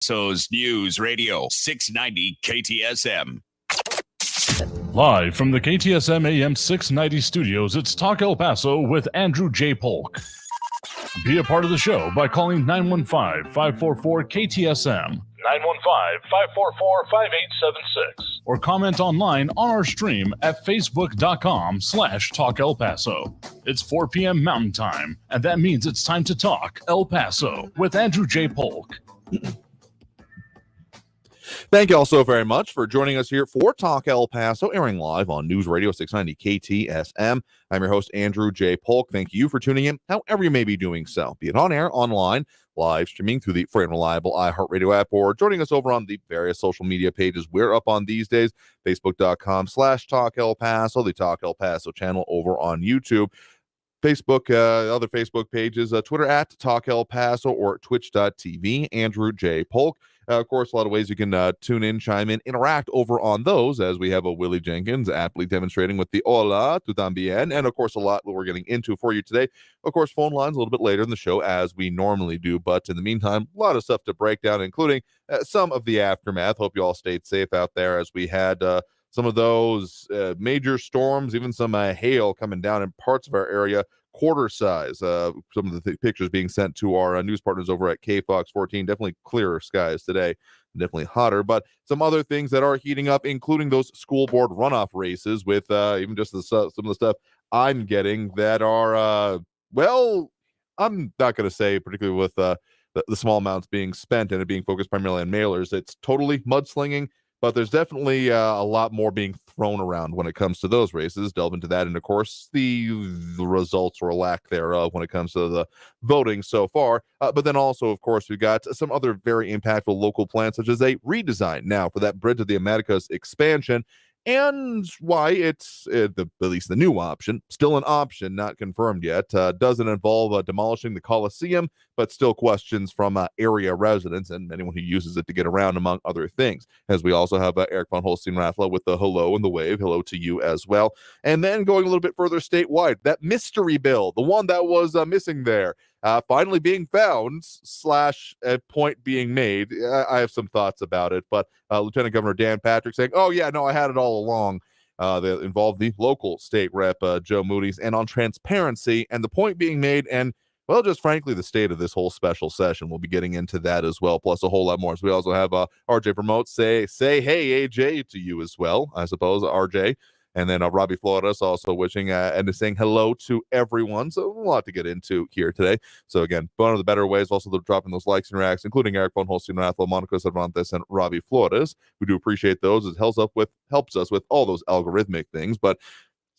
Paso's News Radio 690 KTSM. Live from the KTSM AM 690 studios, it's Talk El Paso with Andrew J. Polk. Be a part of the show by calling 915-544-KTSM, 915-544-5876, or comment online on our stream at facebook.com/Talk El Paso. It's 4 p.m. Mountain Time, and that means it's time to talk El Paso with Andrew J. Polk. Thank you all so very much for joining us here for Talk El Paso, airing live on News Radio 690 KTSM. I'm your host, Andrew J. Polk. Thank you for tuning in, however you may be doing so, be it on air, online, live streaming through the free and reliable iHeartRadio app, or joining us over on the various social media pages we're up on these days, facebook.com/Talk El Paso, the Talk El Paso channel over on YouTube, Facebook, other Facebook pages, Twitter at Talk El Paso, or twitch.tv, Andrew J. Polk. Of course, a lot of ways you can tune in, chime in, interact over on those, as we have a Willie Jenkins aptly demonstrating with the hola, tu también, and of course, a lot that we're getting into for you today. Of course, phone lines a little bit later in the show, as we normally do, but in the meantime, a lot of stuff to break down, including some of the aftermath. Hope you all stayed safe out there, as we had some of those major storms, even some hail coming down in parts of our area, quarter size. Some of the pictures being sent to our news partners over at KFOX 14. Definitely clearer skies today, definitely hotter, but some other things that are heating up, including those school board runoff races, with even just some of the stuff I'm getting that are well, I'm not going to say particularly with the small amounts being spent and it being focused primarily on mailers, it's totally mudslinging. But there's definitely a lot more being thrown around when it comes to those races. Delve into that, and of course, the results or lack thereof when it comes to the voting so far. But then also, of course, we've got some other very impactful local plans, such as a redesign now for that Bridge of the Americas expansion, and why it's at least the new option, still an option, not confirmed yet, doesn't involve demolishing the Coliseum, but still questions from area residents and anyone who uses it to get around, among other things. As we also have Eric von Holstein-Rathla with the hello and the wave. Hello to you as well. And then going a little bit further statewide, that mystery bill, the one that was missing there, finally being found / a point being made. I have some thoughts about it, but Lieutenant Governor Dan Patrick saying, oh yeah, no, I had it all along. That involved the local state rep, Joe Moody's, and on transparency, and the point being made, and well, just frankly, the state of this whole special session. We'll be getting into that as well, plus a whole lot more. So we also have RJ Promote say hey, AJ to you as well, I suppose, RJ. And then Robbie Flores also wishing and saying hello to everyone. So a lot to get into here today. So again, one of the better ways also to dropping those likes and reacts, including Eric von Holstein-Rathla, Monica Cervantes, and Robbie Flores. We do appreciate those. It helps us with all those algorithmic things. But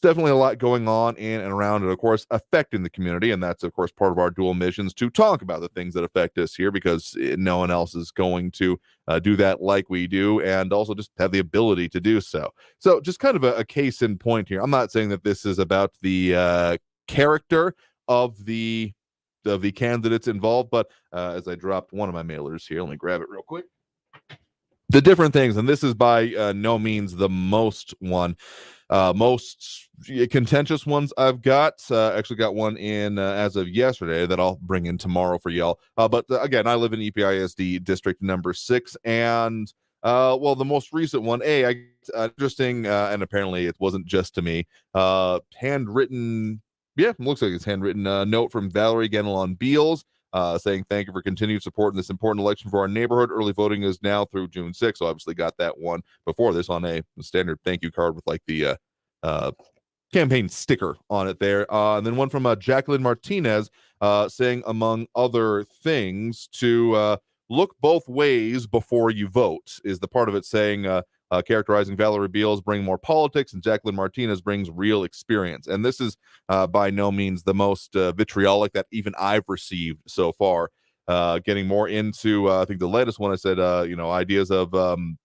definitely a lot going on in and around and, of course, affecting the community. And that's, of course, part of our dual missions to talk about the things that affect us here, because no one else is going to do that like we do, and also just have the ability to do so. So just kind of a case in point here. I'm not saying that this is about the character of the candidates involved, but as I dropped one of my mailers here, let me grab it real quick. The different things, and this is by no means the most contentious ones I've got. Actually got one in as of yesterday that I'll bring in tomorrow for y'all. But again, I live in EPISD District number 6, and well, the most recent one, interesting, and apparently it wasn't just to me. Handwritten, looks like it's handwritten note from Valerie Ganelon Beals. Saying thank you for continued support in this important election for our neighborhood. Early voting is now through June 6th. So obviously got that one before this on a standard thank you card with like the campaign sticker on it there. And then one from Jacqueline Martinez saying, among other things, to look both ways before you vote, is the part of it, saying characterizing Valerie Beals bring more politics and Jacqueline Martinez brings real experience. And this is by no means the most vitriolic that even I've received so far. Getting more into, I think the latest one I said, ideas of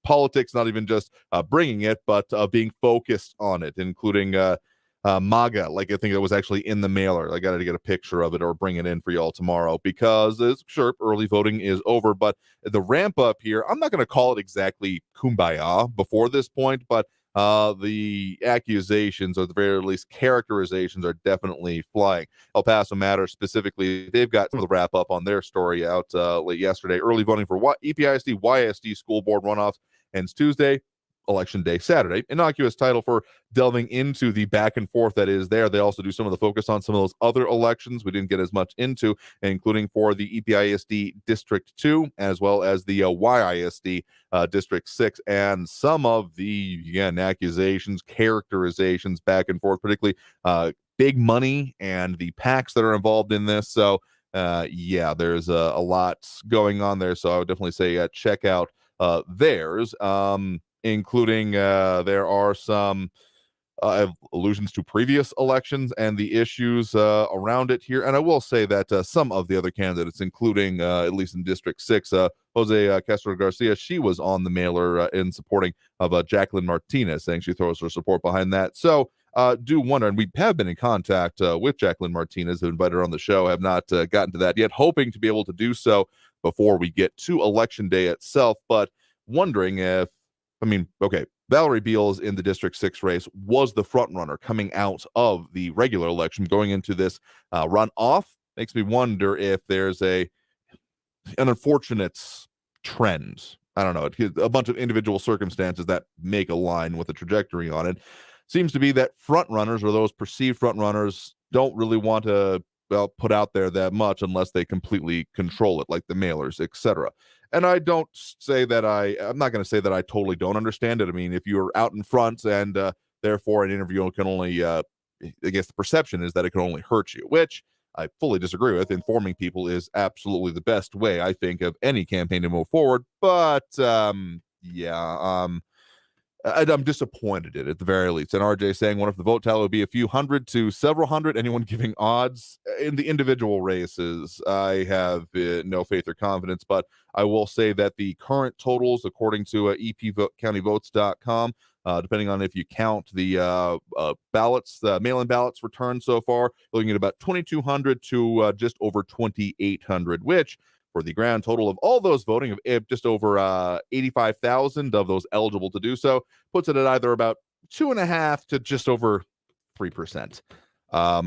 politics, not even just bringing it, but being focused on it, including MAGA, like I think it was actually in the mailer. I got to get a picture of it or bring it in for y'all tomorrow, because sure, early voting is over, but the ramp up here, I'm not going to call it exactly kumbaya before this point, but the accusations, or at the very least characterizations, are definitely flying. El Paso Matter specifically, they've got some of the wrap up on their story out late yesterday. Early voting for EPISD, YSD school board runoffs ends Tuesday. Election Day Saturday. Innocuous title for delving into the back and forth that is there. They also do some of the focus on some of those other elections we didn't get as much into, including for the EPISD District 2, as well as the YISD District 6, and some of the, again, accusations, characterizations back and forth, particularly big money and the PACs that are involved in this. So, yeah, there's a lot going on there. So I would definitely say check out theirs. Including there are some allusions to previous elections and the issues around it here. And I will say that some of the other candidates, including at least in District 6, Jose Castro Garcia, she was on the mailer in supporting of Jacqueline Martinez, saying she throws her support behind that. So do wonder, and we have been in contact with Jacqueline Martinez, who invited her on the show, have not gotten to that yet, hoping to be able to do so before we get to Election Day itself, but wondering if, okay, Valerie Beals in the District 6 race was the front runner coming out of the regular election, going into this runoff. Makes me wonder if there's an unfortunate trend. I don't know, a bunch of individual circumstances that make a line with a trajectory on it. Seems to be that front runners, or those perceived front runners, don't really want to put out there that much unless they completely control it, like the mailers, etc. And I don't say that I'm not going to say that I totally don't understand it. I mean, if you're out in front and therefore an interview can only, I guess the perception is that it can only hurt you, which I fully disagree with. Informing people is absolutely the best way, I think, of any campaign to move forward. But I'm disappointed in it, at the very least. And RJ saying, what if the vote tally would be a few hundred to several hundred? Anyone giving odds in the individual races? I have no faith or confidence, but I will say that the current totals, according to epcountyvotes.com, depending on if you count the ballots, mail-in ballots returned so far, looking at about 2,200 to just over 2,800, which, for the grand total of all those voting, of just over 85,000 of those eligible to do so, puts it at either about 2.5% to just over 3%.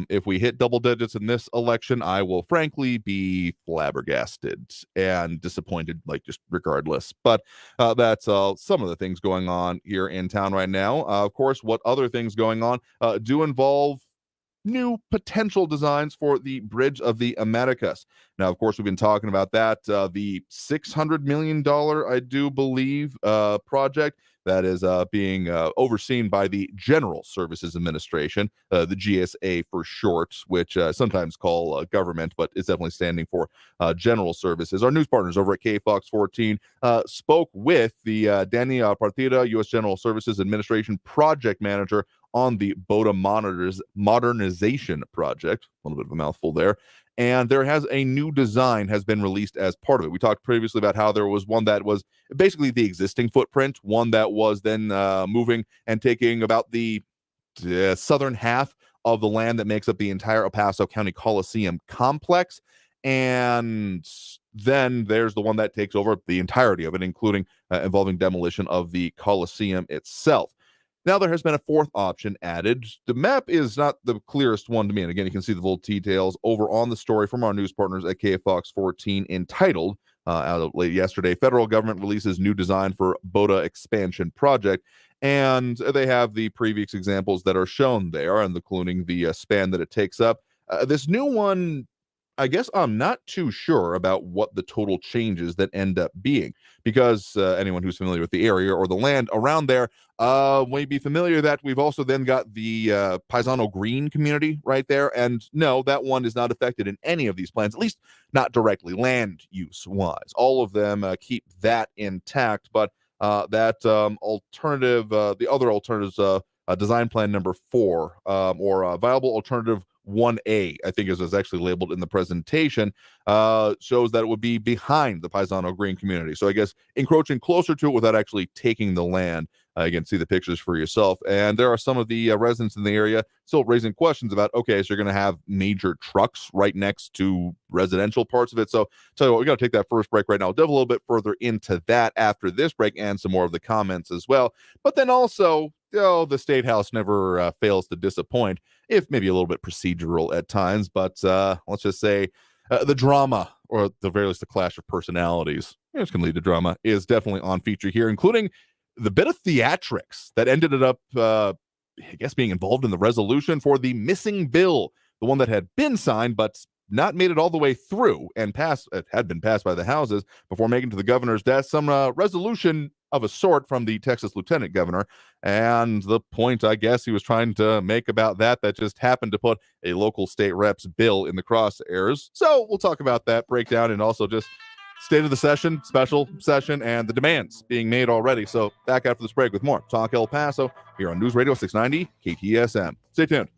If we hit double digits in this election, I will frankly be flabbergasted and disappointed, like, just regardless. But that's some of the things going on here in town right now. Of course, what other things going on do involve new potential designs for the Bridge of the Americas. Now, of course, we've been talking about that. The $600 million, I do believe, project that is being overseen by the General Services Administration, the GSA for short, which sometimes call government, but it's definitely standing for General Services. Our news partners over at KFOX 14 spoke with the Danny Partida, U.S. General Services Administration Project Manager on the BOTA modernization project. A little bit of a mouthful there. And there has a new design has been released as part of it. We talked previously about how there was one that was basically the existing footprint, one that was then moving and taking about the southern half of the land that makes up the entire El Paso County Coliseum complex. And then there's the one that takes over the entirety of it, including involving demolition of the Coliseum itself. Now there has been a fourth option added. The map is not the clearest one to me. And again, you can see the full details over on the story from our news partners at KFOX 14 entitled, out late yesterday, Federal Government Releases New Design for BOTA Expansion Project. And they have the previous examples that are shown there, and including the span that it takes up. This new one, I guess I'm not too sure about what the total changes that end up being, because anyone who's familiar with the area or the land around there may be familiar that we've also then got the Paisano Green community right there. And no, that one is not affected in any of these plans, at least not directly land use wise. All of them keep that intact, but that alternative, the other alternatives, design plan number 4, or viable alternative 1A, I think is actually labeled in the presentation, shows that it would be behind the Paisano Green community. So I guess encroaching closer to it without actually taking the land. You can see the pictures for yourself. And there are some of the residents in the area still raising questions about, okay, so you're going to have major trucks right next to residential parts of it. So tell you what, we're going to take that first break right now. We'll delve a little bit further into that after this break and some more of the comments as well. But then also, the State House never fails to disappoint, if maybe a little bit procedural at times. But let's just say the drama, or at the very least the clash of personalities, which can lead to drama, is definitely on feature here, including the bit of theatrics that ended up, I guess, being involved in the resolution for the missing bill, the one that had been signed but not made it all the way through and passed. It had been passed by the houses before making it to the governor's desk. Some resolution of a sort from the Texas lieutenant governor, and the point I guess he was trying to make about that just happened to put a local state rep's bill in the crosshairs. So we'll talk about that breakdown, and also just state of the session, special session, and the demands being made already. So back after this break with more Talk El Paso here on News Radio 690 KTSM. Stay tuned.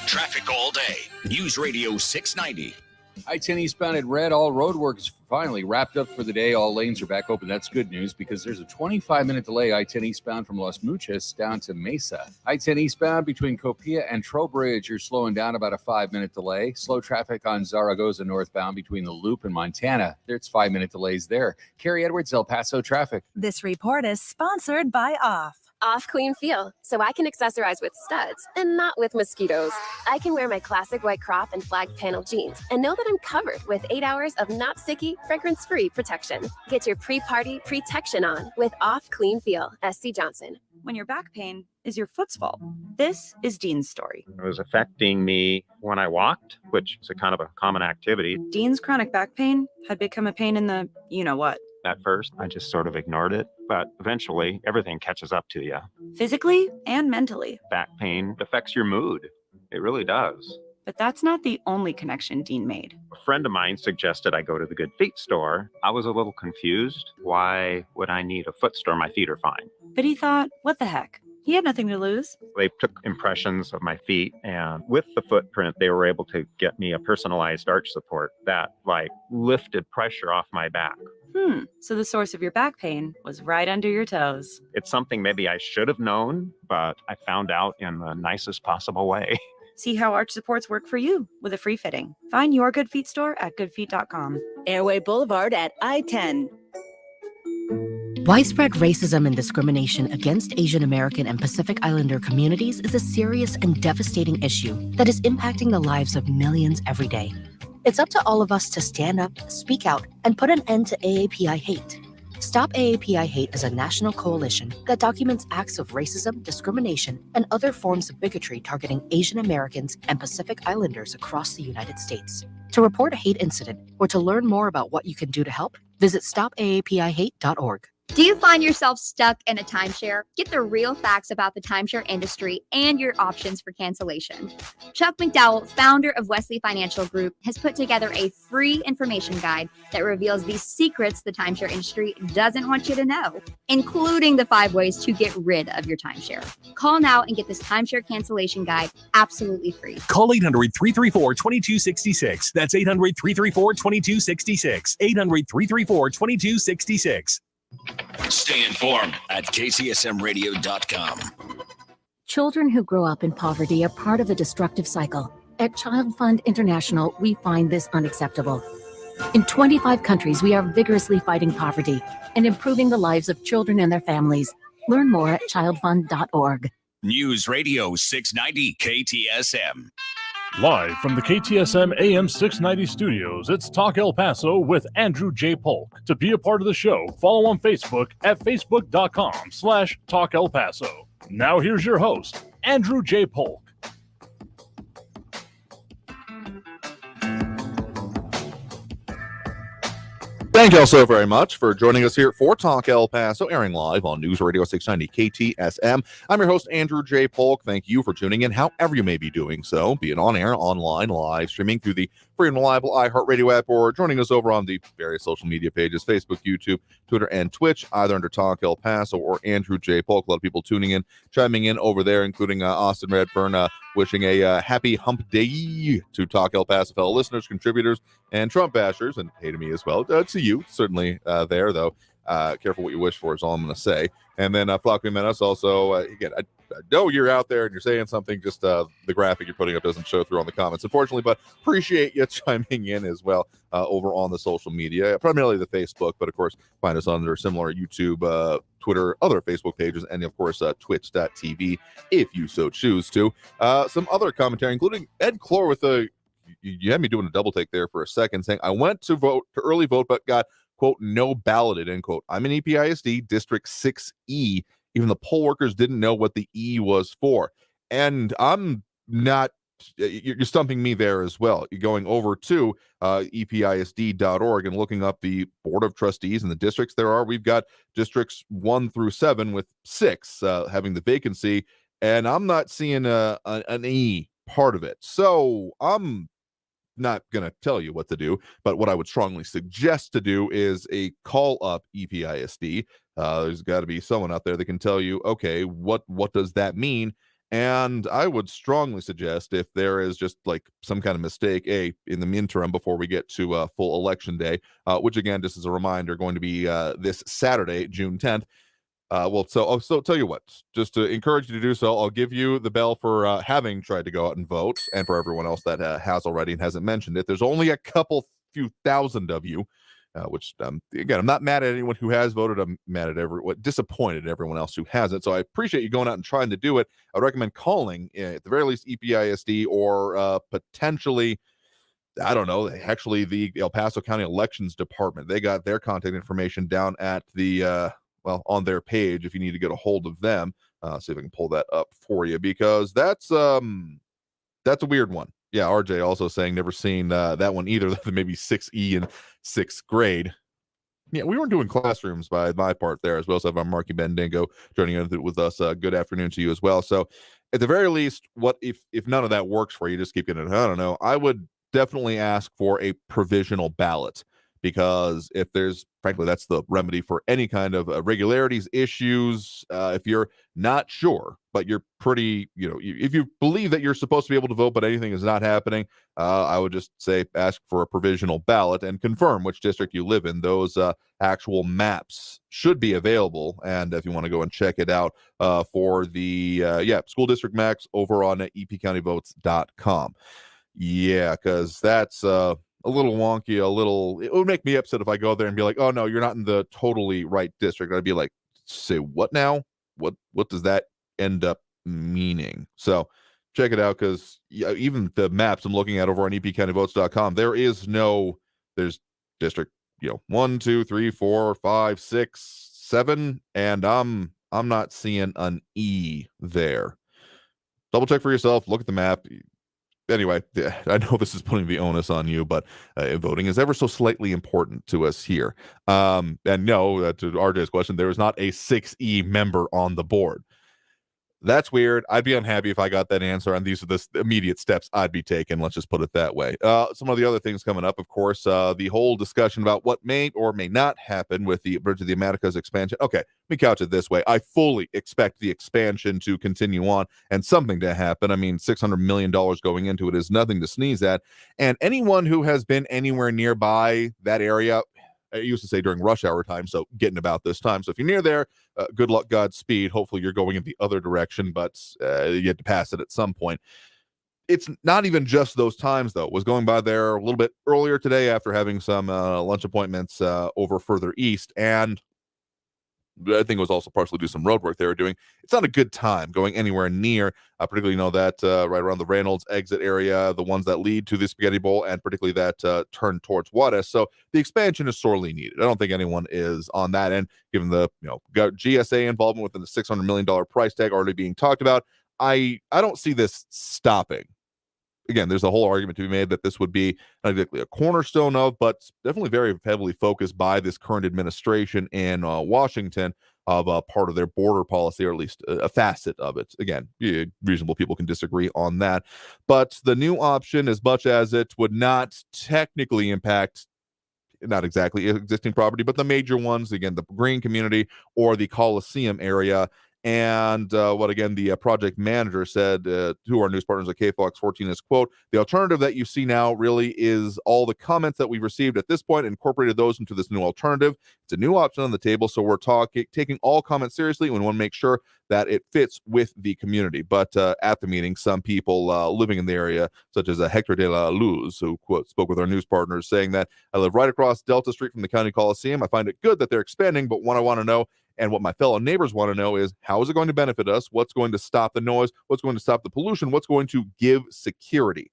Traffic all day. News Radio 690. I-10 eastbound at red. All road work is finally wrapped up for the day. All lanes are back open. That's good news because there's a 25-minute delay. I-10 eastbound from Las Muchas down to Mesa. I-10 eastbound between Copia and Trowbridge, you're slowing down about a 5-minute delay. Slow traffic on Zaragoza northbound between the Loop and Montana. There's 5-minute delays there. Carrie Edwards, El Paso traffic. This report is sponsored by Off. Off clean feel, so I can accessorize with studs and not with mosquitoes. I can wear my classic white crop and flag panel jeans and know that I'm covered with 8 hours of not sticky, fragrance-free protection. Get your pre-party protection on with Off Clean Feel. SC Johnson. When your back pain is your foot's fault. This is Dean's story. It was affecting me when I walked, which is a kind of a common activity. Dean's chronic back pain had become a pain in the you-know-what. At first, I just sort of ignored it, but eventually everything catches up to you. Physically and mentally. Back pain affects your mood. It really does. But that's not the only connection Dean made. A friend of mine suggested I go to the Good Feet store. I was a little confused. Why would I need a foot store? My feet are fine. But he thought, what the heck? He had nothing to lose. They took impressions of my feet, and with the footprint, they were able to get me a personalized arch support that lifted pressure off my back. So the source of your back pain was right under your toes. It's something maybe I should have known, but I found out in the nicest possible way. See how arch supports work for you with a free fitting. Find your Good Feet store at goodfeet.com. Airway Boulevard at I-10. Widespread racism and discrimination against Asian American and Pacific Islander communities is a serious and devastating issue that is impacting the lives of millions every day. It's up to all of us to stand up, speak out, and put an end to AAPI hate. Stop AAPI Hate is a national coalition that documents acts of racism, discrimination, and other forms of bigotry targeting Asian Americans and Pacific Islanders across the United States. To report a hate incident or to learn more about what you can do to help, visit stopaapihate.org. Do you find yourself stuck in a timeshare? Get the real facts about the timeshare industry and your options for cancellation. Chuck McDowell, founder of Wesley Financial Group, has put together a free information guide that reveals the secrets the timeshare industry doesn't want you to know, including the 5 ways to get rid of your timeshare. Call now and get this timeshare cancellation guide absolutely free. Call 800-334-2266. That's 800-334-2266. 800-334-2266. Stay informed at kcsmradio.com. Children who grow up in poverty are part of a destructive cycle. At Child Fund International, we find this unacceptable. In 25 countries, we are vigorously fighting poverty and improving the lives of children and their families. Learn more at childfund.org. News Radio 690 KTSM. Live from the KTSM AM 690 studios, it's Talk El Paso with Andrew J. Polk. To be a part of the show, follow on Facebook at facebook.com/Talk El Paso. Now here's your host, Andrew J. Polk. Thank you all so very much for joining us here for Talk El Paso, airing live on News Radio 690 KTSM. I'm your host, Andrew J. Polk. Thank you for tuning in, however you may be doing so, be it on air, online, live, streaming through the free and reliable iHeartRadio app, or joining us over on the various social media pages, Facebook, YouTube, Twitter, and Twitch, either under Talk El Paso or Andrew J. Polk. A lot of people tuning in, chiming in over there, including Austin Redfern, wishing a happy hump day to Talk El Paso fellow listeners, contributors, and Trump bashers, and hey to me as well. To you, certainly there, though. Careful what you wish for is all I'm going to say. And then Flock Menace also, again, I know you're out there and you're saying something, just the graphic you're putting up doesn't show through on the comments, unfortunately, but appreciate you chiming in as well over on the social media, primarily the Facebook, but of course, find us under similar YouTube, Twitter, other Facebook pages, and of course, twitch.tv if you so choose to. Some other commentary, including Ed Clore with you had me doing a double take there for a second, saying, I went to early vote, but got, quote, no balloted, end quote. I'm in EPISD, District 6E. Even the poll workers didn't know what the E was for. And I'm not, you're stumping me there as well. You're going over to episd.org and looking up the Board of Trustees and the districts there are. We've got districts 1 through 7 with 6 having the vacancy, and I'm not seeing an E part of it. So I'm not going to tell you what to do, but what I would strongly suggest to do is a call up EPISD. There's got to be someone out there that can tell you, okay, what does that mean? And I would strongly suggest, if there is just like some kind of mistake, in the interim before we get to full election day, which again, just as a reminder, going to be this Saturday, June 10th. So tell you what, just to encourage you to do so, I'll give you the bell for having tried to go out and vote, and for everyone else that has already and hasn't mentioned it. There's only a few thousand of you, which again, I'm not mad at anyone who has voted. I'm mad at disappointed at everyone else who hasn't. So I appreciate you going out and trying to do it. I would recommend calling at the very least EPISD or potentially, I don't know, actually the El Paso County Elections Department. They got their contact information down at the on their page if you need to get a hold of them. See if I can pull that up for you, because that's a weird one. Yeah, RJ also saying never seen that one either. Maybe 6E in 6th grade. Yeah, we weren't doing classrooms by my part there as well. So I have Marky Bendingo joining in with us. Good afternoon to you as well. So at the very least, what if none of that works for you, just keep getting, I don't know. I would definitely ask for a provisional ballot, because if there's, frankly, that's the remedy for any kind of irregularities, issues. If you're not sure, but you're pretty, if you believe that you're supposed to be able to vote, but anything is not happening, I would just say ask for a provisional ballot and confirm which district you live in. Those actual maps should be available. And if you want to go and check it out for the school district maps over on epcountyvotes.com. Yeah, because that's a little wonky, it would make me upset if I go there and be like, oh no, you're not in the totally right district. I'd be like, say what now? What does that end up meaning? So check it out, because even the maps I'm looking at over on epcountyvotes.com, there's district, 1, 2, 3, 4, 5, 6, 7, and I'm not seeing an E there. Double check for yourself, look at the map. Anyway, I know this is putting the onus on you, but voting is ever so slightly important to us here. And no, to RJ's question, there is not a 6E member on the board. That's weird. I'd be unhappy if I got that answer, and these are the immediate steps I'd be taking. Let's just put it that way. Some of the other things coming up, of course, the whole discussion about what may or may not happen with the Bridge of the Americas expansion. Okay, let me couch it this way. I fully expect the expansion to continue on and something to happen. I mean, $600 million going into it is nothing to sneeze at. And anyone who has been anywhere nearby that area, I used to say during rush hour time, so getting about this time. So if you're near there, good luck, Godspeed. Hopefully you're going in the other direction, but you had to pass it at some point. It's not even just those times, though. Was going by there a little bit earlier today after having some lunch appointments over further east, and I think it was also partially due to some road work they were doing. It's not a good time going anywhere near, particularly, that right around the Reynolds exit area, the ones that lead to the Spaghetti Bowl, and particularly that turn towards Juarez. So the expansion is sorely needed. I don't think anyone is on that end, given the GSA involvement within the $600 million price tag already being talked about. I don't see this stopping. Again, there's a whole argument to be made that this would be not exactly a cornerstone of, but definitely very heavily focused by this current administration in Washington of a part of their border policy, or at least a facet of it. Again, reasonable people can disagree on that. But the new option, as much as it would not technically impact, not exactly existing property, but the major ones, again, the Green community or the Coliseum area, And what, again, the project manager said to our news partners at KFOX 14 is, quote, the alternative that you see now really is all the comments that we've received at this point, incorporated those into this new alternative. It's a new option on the table, so we're taking all comments seriously, and we want to make sure that it fits with the community. But at the meeting, some people living in the area, such as Hector de la Luz, who, quote, spoke with our news partners, saying that I live right across Delta Street from the county Coliseum. I find it good that they're expanding, but what I want to know and what my fellow neighbors want to know is, how is it going to benefit us? What's going to stop the noise? What's going to stop the pollution? What's going to give security?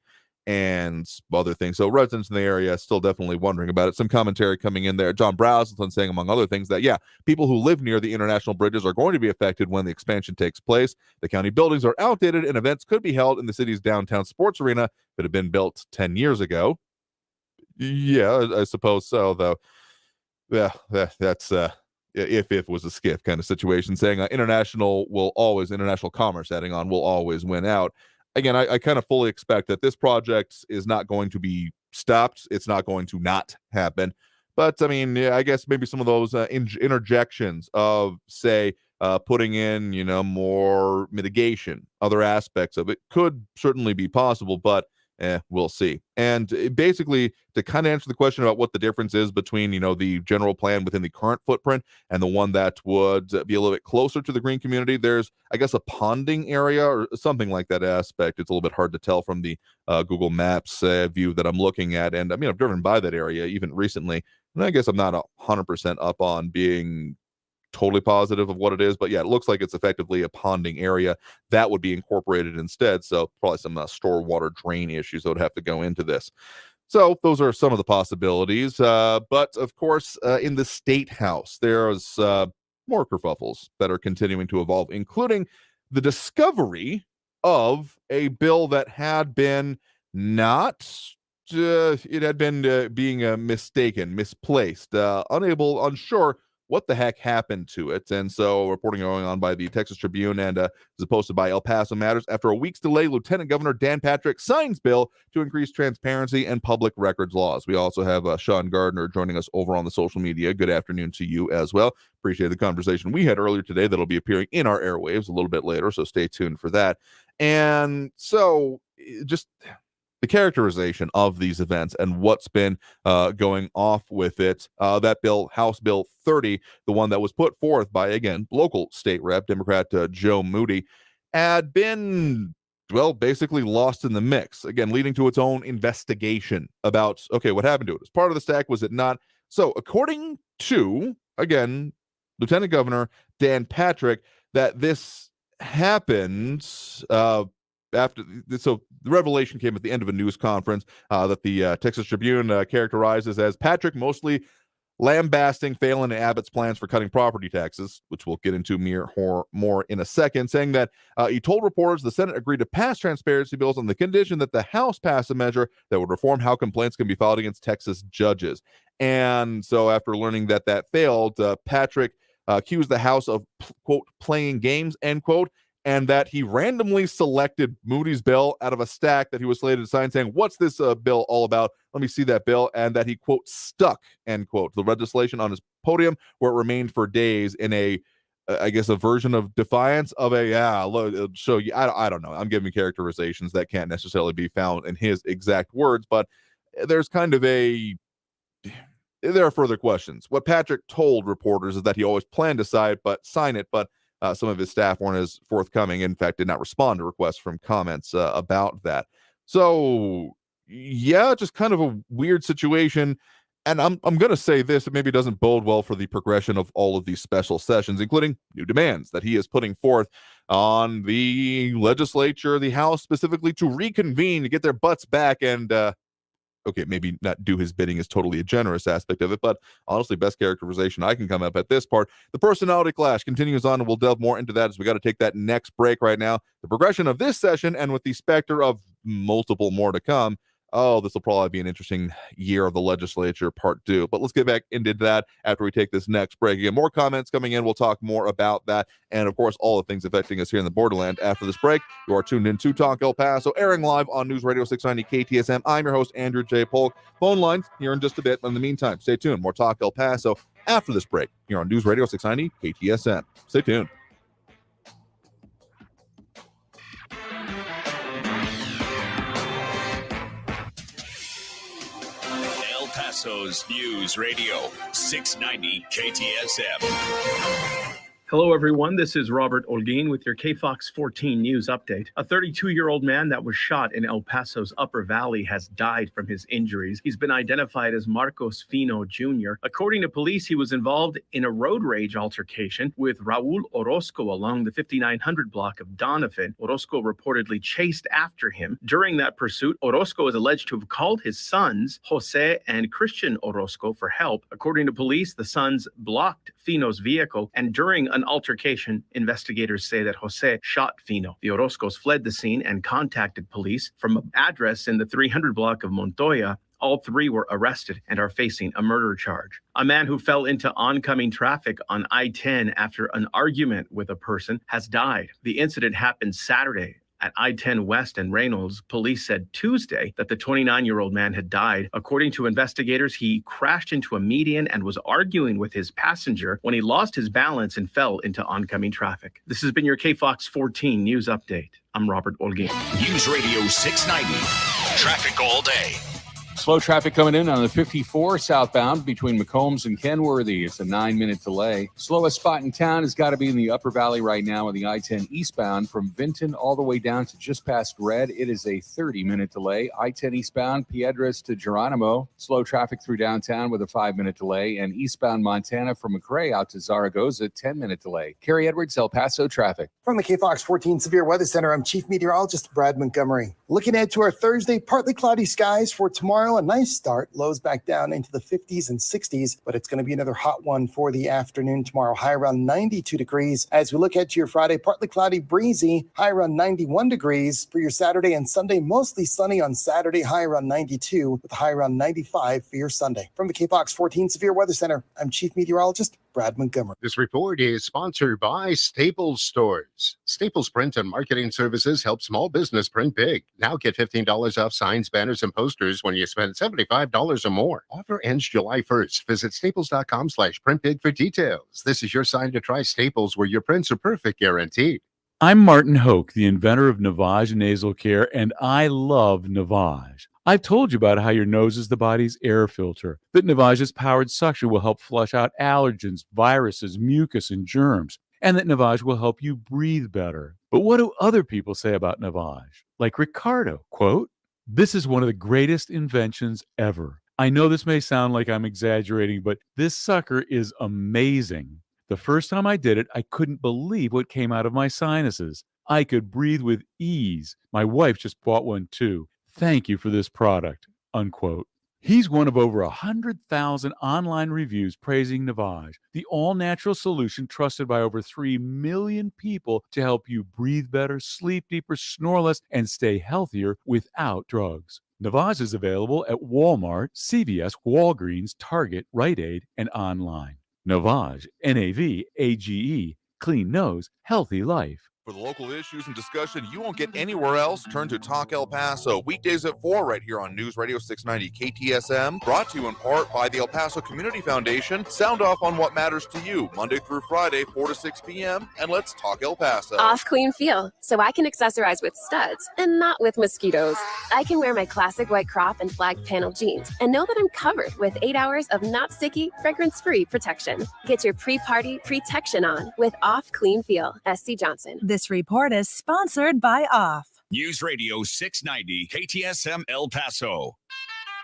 And other things. So residents in the area still definitely wondering about it. Some commentary coming in there. John Brazelton saying, among other things, that, yeah, people who live near the international bridges are going to be affected when the expansion takes place. The county buildings are outdated, and events could be held in the city's downtown sports arena if it had been built 10 years ago. Yeah, I suppose so, though. Yeah, that's if it was a skiff kind of situation, saying international commerce, adding on, will always win out. Again, I kind of fully expect that this project is not going to be stopped. It's not going to not happen. But I mean, yeah, I guess maybe some of those interjections of, say, putting in, more mitigation, other aspects of it could certainly be possible, but we'll see. And basically, to kind of answer the question about what the difference is between, the general plan within the current footprint and the one that would be a little bit closer to the green community, there's, I guess, a ponding area or something like that aspect. It's a little bit hard to tell from the Google Maps view that I'm looking at. And I mean, I've driven by that area even recently, and I guess I'm not 100% up on being totally positive of what it is, but yeah, it looks like it's effectively a ponding area that would be incorporated instead. So probably some store water drain issues that would have to go into this. So those are some of the possibilities. But of course, in the State House, there's more kerfuffles that are continuing to evolve, including the discovery of a bill that had been it had been being mistaken, misplaced, unsure what the heck happened to it. And so reporting going on by the Texas Tribune and is posted by El Paso Matters. After a week's delay, Lieutenant Governor Dan Patrick signs bill to increase transparency and public records laws. We also have Sean Gardner joining us over on the social media. Good afternoon to you as well. Appreciate the conversation we had earlier today that'll be appearing in our airwaves a little bit later, so stay tuned for that. And so just the characterization of these events and what's been going off with it. That bill, House Bill 30, the one that was put forth by, again, local state rep, Democrat Joe Moody, had been, well, basically lost in the mix, again, leading to its own investigation about, okay, what happened to it? As part of the stack, was it not? So according to, again, Lieutenant Governor Dan Patrick, that this happened after, so the revelation came at the end of a news conference that the Texas Tribune characterizes as Patrick mostly lambasting Phelan and Abbott's plans for cutting property taxes, which we'll get into more in a second, saying that he told reporters the Senate agreed to pass transparency bills on the condition that the House pass a measure that would reform how complaints can be filed against Texas judges. And so after learning that failed, Patrick accused the House of, quote, playing games, end quote, and that he randomly selected Moody's bill out of a stack that he was slated to sign, saying, what's this bill all about? Let me see that bill. And that he, quote, stuck, end quote, the legislation on his podium, where it remained for days in a version of defiance of it'll show you. I don't know. I'm giving characterizations that can't necessarily be found in his exact words, but there's kind of there are further questions. What Patrick told reporters is that he always planned to sign it, but some of his staff weren't as forthcoming. In fact, did not respond to requests from comments about that. So, yeah, just kind of a weird situation. And I'm going to say this, it maybe doesn't bode well for the progression of all of these special sessions, including new demands that he is putting forth on the legislature, the House specifically, to reconvene, to get their butts back and okay, maybe not do his bidding is totally a generous aspect of it, but honestly, best characterization I can come up at this part. The personality clash continues on, and we'll delve more into that as we got to take that next break right now. The progression of this session, and with the specter of multiple more to come, this will probably be an interesting year of the legislature part 2. But let's get back into that after we take this next break. Again, more comments coming in. We'll talk more about that. And of course, all the things affecting us here in the borderland after this break. You are tuned in to Talk El Paso, airing live on News Radio 690 KTSM. I'm your host, Andrew J. Polk. Phone lines here in just a bit. But in the meantime, stay tuned. More Talk El Paso after this break here on News Radio 690 KTSM. Stay tuned. Paso's News Radio 690 KTSM. Hello, everyone. This is Robert Olguin with your KFOX 14 News Update. A 32-year-old man that was shot in El Paso's Upper Valley has died from his injuries. He's been identified as Marcos Fino Jr. According to police, he was involved in a road rage altercation with Raul Orozco along the 5900 block of Donovan. Orozco reportedly chased after him. During that pursuit, Orozco is alleged to have called his sons, Jose and Christian Orozco, for help. According to police, the sons blocked Fino's vehicle, and during an altercation, investigators say that Jose shot Fino. The Orozcos fled the scene and contacted police from an address in the 300 block of Montoya. All three were arrested and are facing a murder charge. A man who fell into oncoming traffic on I-10 after an argument with a person has died. The incident happened Saturday at I-10 West and Reynolds. Police said Tuesday that the 29-year-old man had died. According to investigators, he crashed into a median and was arguing with his passenger when he lost his balance and fell into oncoming traffic. This has been your KFOX 14 News Update. I'm Robert Olguin. News Radio 690. Traffic all day. Slow traffic coming in on the 54 southbound between McCombs and Kenworthy. It's a 9-minute delay. Slowest spot in town has got to be in the Upper Valley right now on the I-10 eastbound from Vinton all the way down to just past Red. It is a 30-minute delay. I-10 eastbound Piedras to Geronimo. Slow traffic through downtown with a 5-minute delay. And eastbound Montana from McRae out to Zaragoza, 10-minute delay. Kerry Edwards, El Paso traffic. From the KFOX 14 Severe Weather Center, I'm Chief Meteorologist Brad Montgomery. Looking ahead to our Thursday, partly cloudy skies for tomorrow. A nice start. Lows back down into the 50s and 60s, but it's going to be another hot one for the afternoon tomorrow. High around 92 degrees. As we look ahead to your Friday, partly cloudy, breezy. High around 91 degrees. For your Saturday and Sunday, mostly sunny on Saturday. High around 92 with a high around 95 for your Sunday. From the KFOX 14 Severe Weather Center, I'm Chief Meteorologist Brad Montgomery. This report is sponsored by Staples Stores. Staples Print and Marketing Services help small business print big. Now get $15 off signs, banners, and posters when you spend $75 or more. Offer ends July 1st. Visit staples.com/printbig for details. This is your sign to try Staples, where your prints are perfect, guaranteed. I'm Martin Hoke, the inventor of Navage Nasal Care, and I love Navage. I've told you about how your nose is the body's air filter, that Navage's powered suction will help flush out allergens, viruses, mucus, and germs, and that Navage will help you breathe better. But what do other people say about Navage? Like Ricardo, quote, "This is one of the greatest inventions ever. I know this may sound like I'm exaggerating, but this sucker is amazing. The first time I did it, I couldn't believe what came out of my sinuses. I could breathe with ease. My wife just bought one too. Thank you for this product," unquote. He's one of over 100,000 online reviews praising Navage, the all-natural solution trusted by over 3 million people to help you breathe better, sleep deeper, snore less, and stay healthier without drugs. Navage is available at Walmart, CVS, Walgreens, Target, Rite Aid, and online. Navage, Navage, clean nose, healthy life. For the local issues and discussion you won't get anywhere else, turn to Talk El Paso, weekdays at 4 right here on News Radio 690 KTSM, brought to you in part by the El Paso Community Foundation. Sound off on what matters to you, Monday through Friday, 4 to 6 p.m., and let's talk El Paso. Off clean feel, so I can accessorize with studs and not with mosquitoes. I can wear my classic white crop and flag panel jeans and know that I'm covered with 8 hours of not sticky, fragrance-free protection. Get your pre-party protection on with Off Clean Feel. SC Johnson. This report is sponsored by Off. News Radio 690 KTSM El Paso.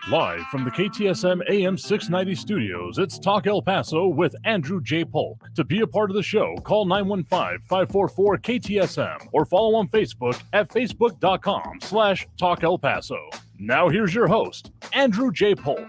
Live from the KTSM AM 690 studios, it's Talk El Paso with Andrew J. Polk. To be a part of the show, call 915-544-KTSM or follow on Facebook at facebook.com/Talk El Paso. Now here's your host, Andrew J. Polk.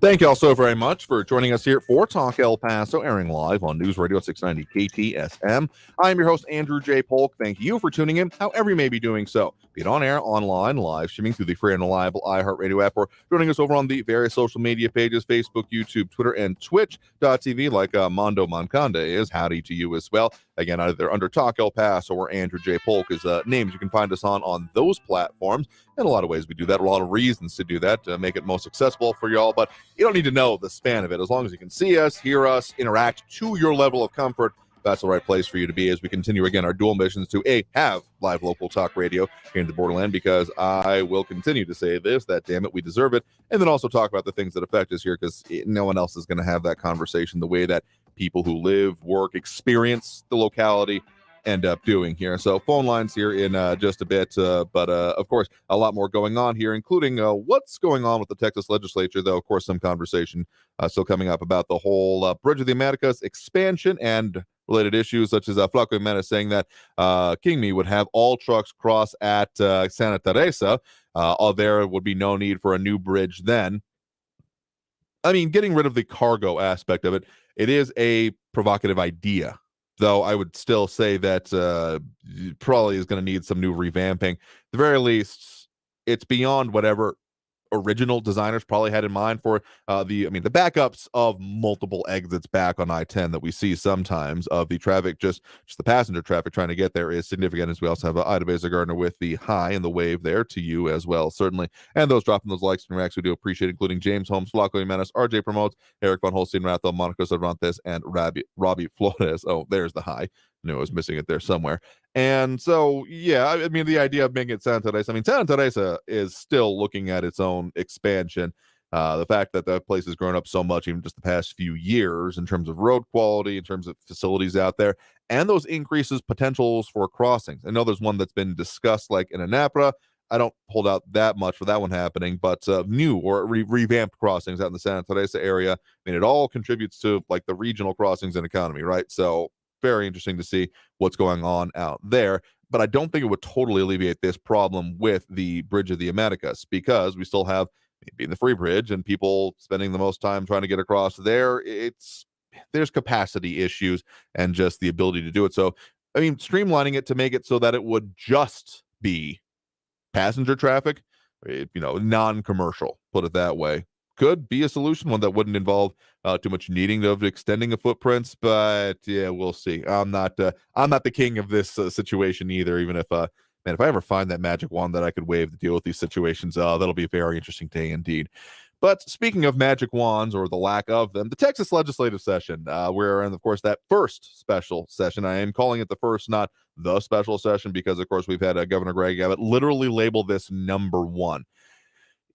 Thank you all so very much for joining us here for Talk El Paso, airing live on News Radio 690 KTSM. I am your host, Andrew J. Polk. Thank you for tuning in, however you may be doing so, be it on air, online, live streaming through the free and reliable iHeartRadio app, or joining us over on the various social media pages, Facebook, YouTube, Twitter, and Twitch.tv, like Mondo Moncada is. Howdy to you as well. Again, either under Talk El Paso or Andrew J. Polk is names you can find us on those platforms. In a lot of ways we do that, a lot of reasons to do that, to make it most accessible for y'all, but you don't need to know the span of it. As long as you can see us, hear us, interact to your level of comfort, that's the right place for you to be as we continue, again, our dual missions to, A, have live local talk radio here in the borderland, because I will continue to say this, that damn it, we deserve it, and then also talk about the things that affect us here, because no one else is going to have that conversation the way that people who live, work, experience the locality end up doing here. So phone lines here in just a bit, but of course, a lot more going on here, including what's going on with the Texas legislature, though, of course, some conversation still coming up about the whole Bridge of the Americas expansion and related issues, such as Flaco Jimenez saying that Kingme would have all trucks cross at Santa Teresa. There would be no need for a new bridge then. I mean, getting rid of the cargo aspect of it, it is a provocative idea, though I would still say that probably is going to need some new revamping. At the very least, it's beyond whatever original designers probably had in mind for the backups of multiple exits back on I-10 that we see sometimes of the traffic, just the passenger traffic trying to get there is significant, as we also have Ida Beza Gardner with the hi and the wave there to you as well, certainly. And those dropping those likes and reacts, we do appreciate, including James Holmes, Flaco Jimenez, RJ Promotes, Eric Von Holstein, Ratho, Monaco Cervantes, and Robbie Flores. Oh, there's the hi. I knew I was missing it there somewhere. And so, yeah, I mean, the idea of making it Santa Teresa, Santa Teresa is still looking at its own expansion. The fact that that place has grown up so much, even just the past few years, in terms of road quality, in terms of facilities out there, and those increases potentials for crossings. I know there's one that's been discussed, like in Anapra. I don't hold out that much for that one happening, but new or revamped crossings out in the Santa Teresa area. I mean, it all contributes to like the regional crossings and economy, right? So very interesting to see what's going on out there. But I don't think it would totally alleviate this problem with the Bridge of the Americas, because we still have being the free bridge and people spending the most time trying to get across there. There's capacity issues and just the ability to do it. So, I mean, streamlining it to make it so that it would just be passenger traffic, non-commercial, put it that way, could be a solution, one that wouldn't involve too much needing of extending a footprints, but yeah, we'll see. I'm not the king of this situation either, even if if I ever find that magic wand that I could wave to deal with these situations, that'll be a very interesting day indeed. But speaking of magic wands, or the lack of them, the Texas legislative session, we're in, of course, that first special session. I am calling it the first, not the special session, because, of course, we've had Governor Greg Abbott literally label this number one.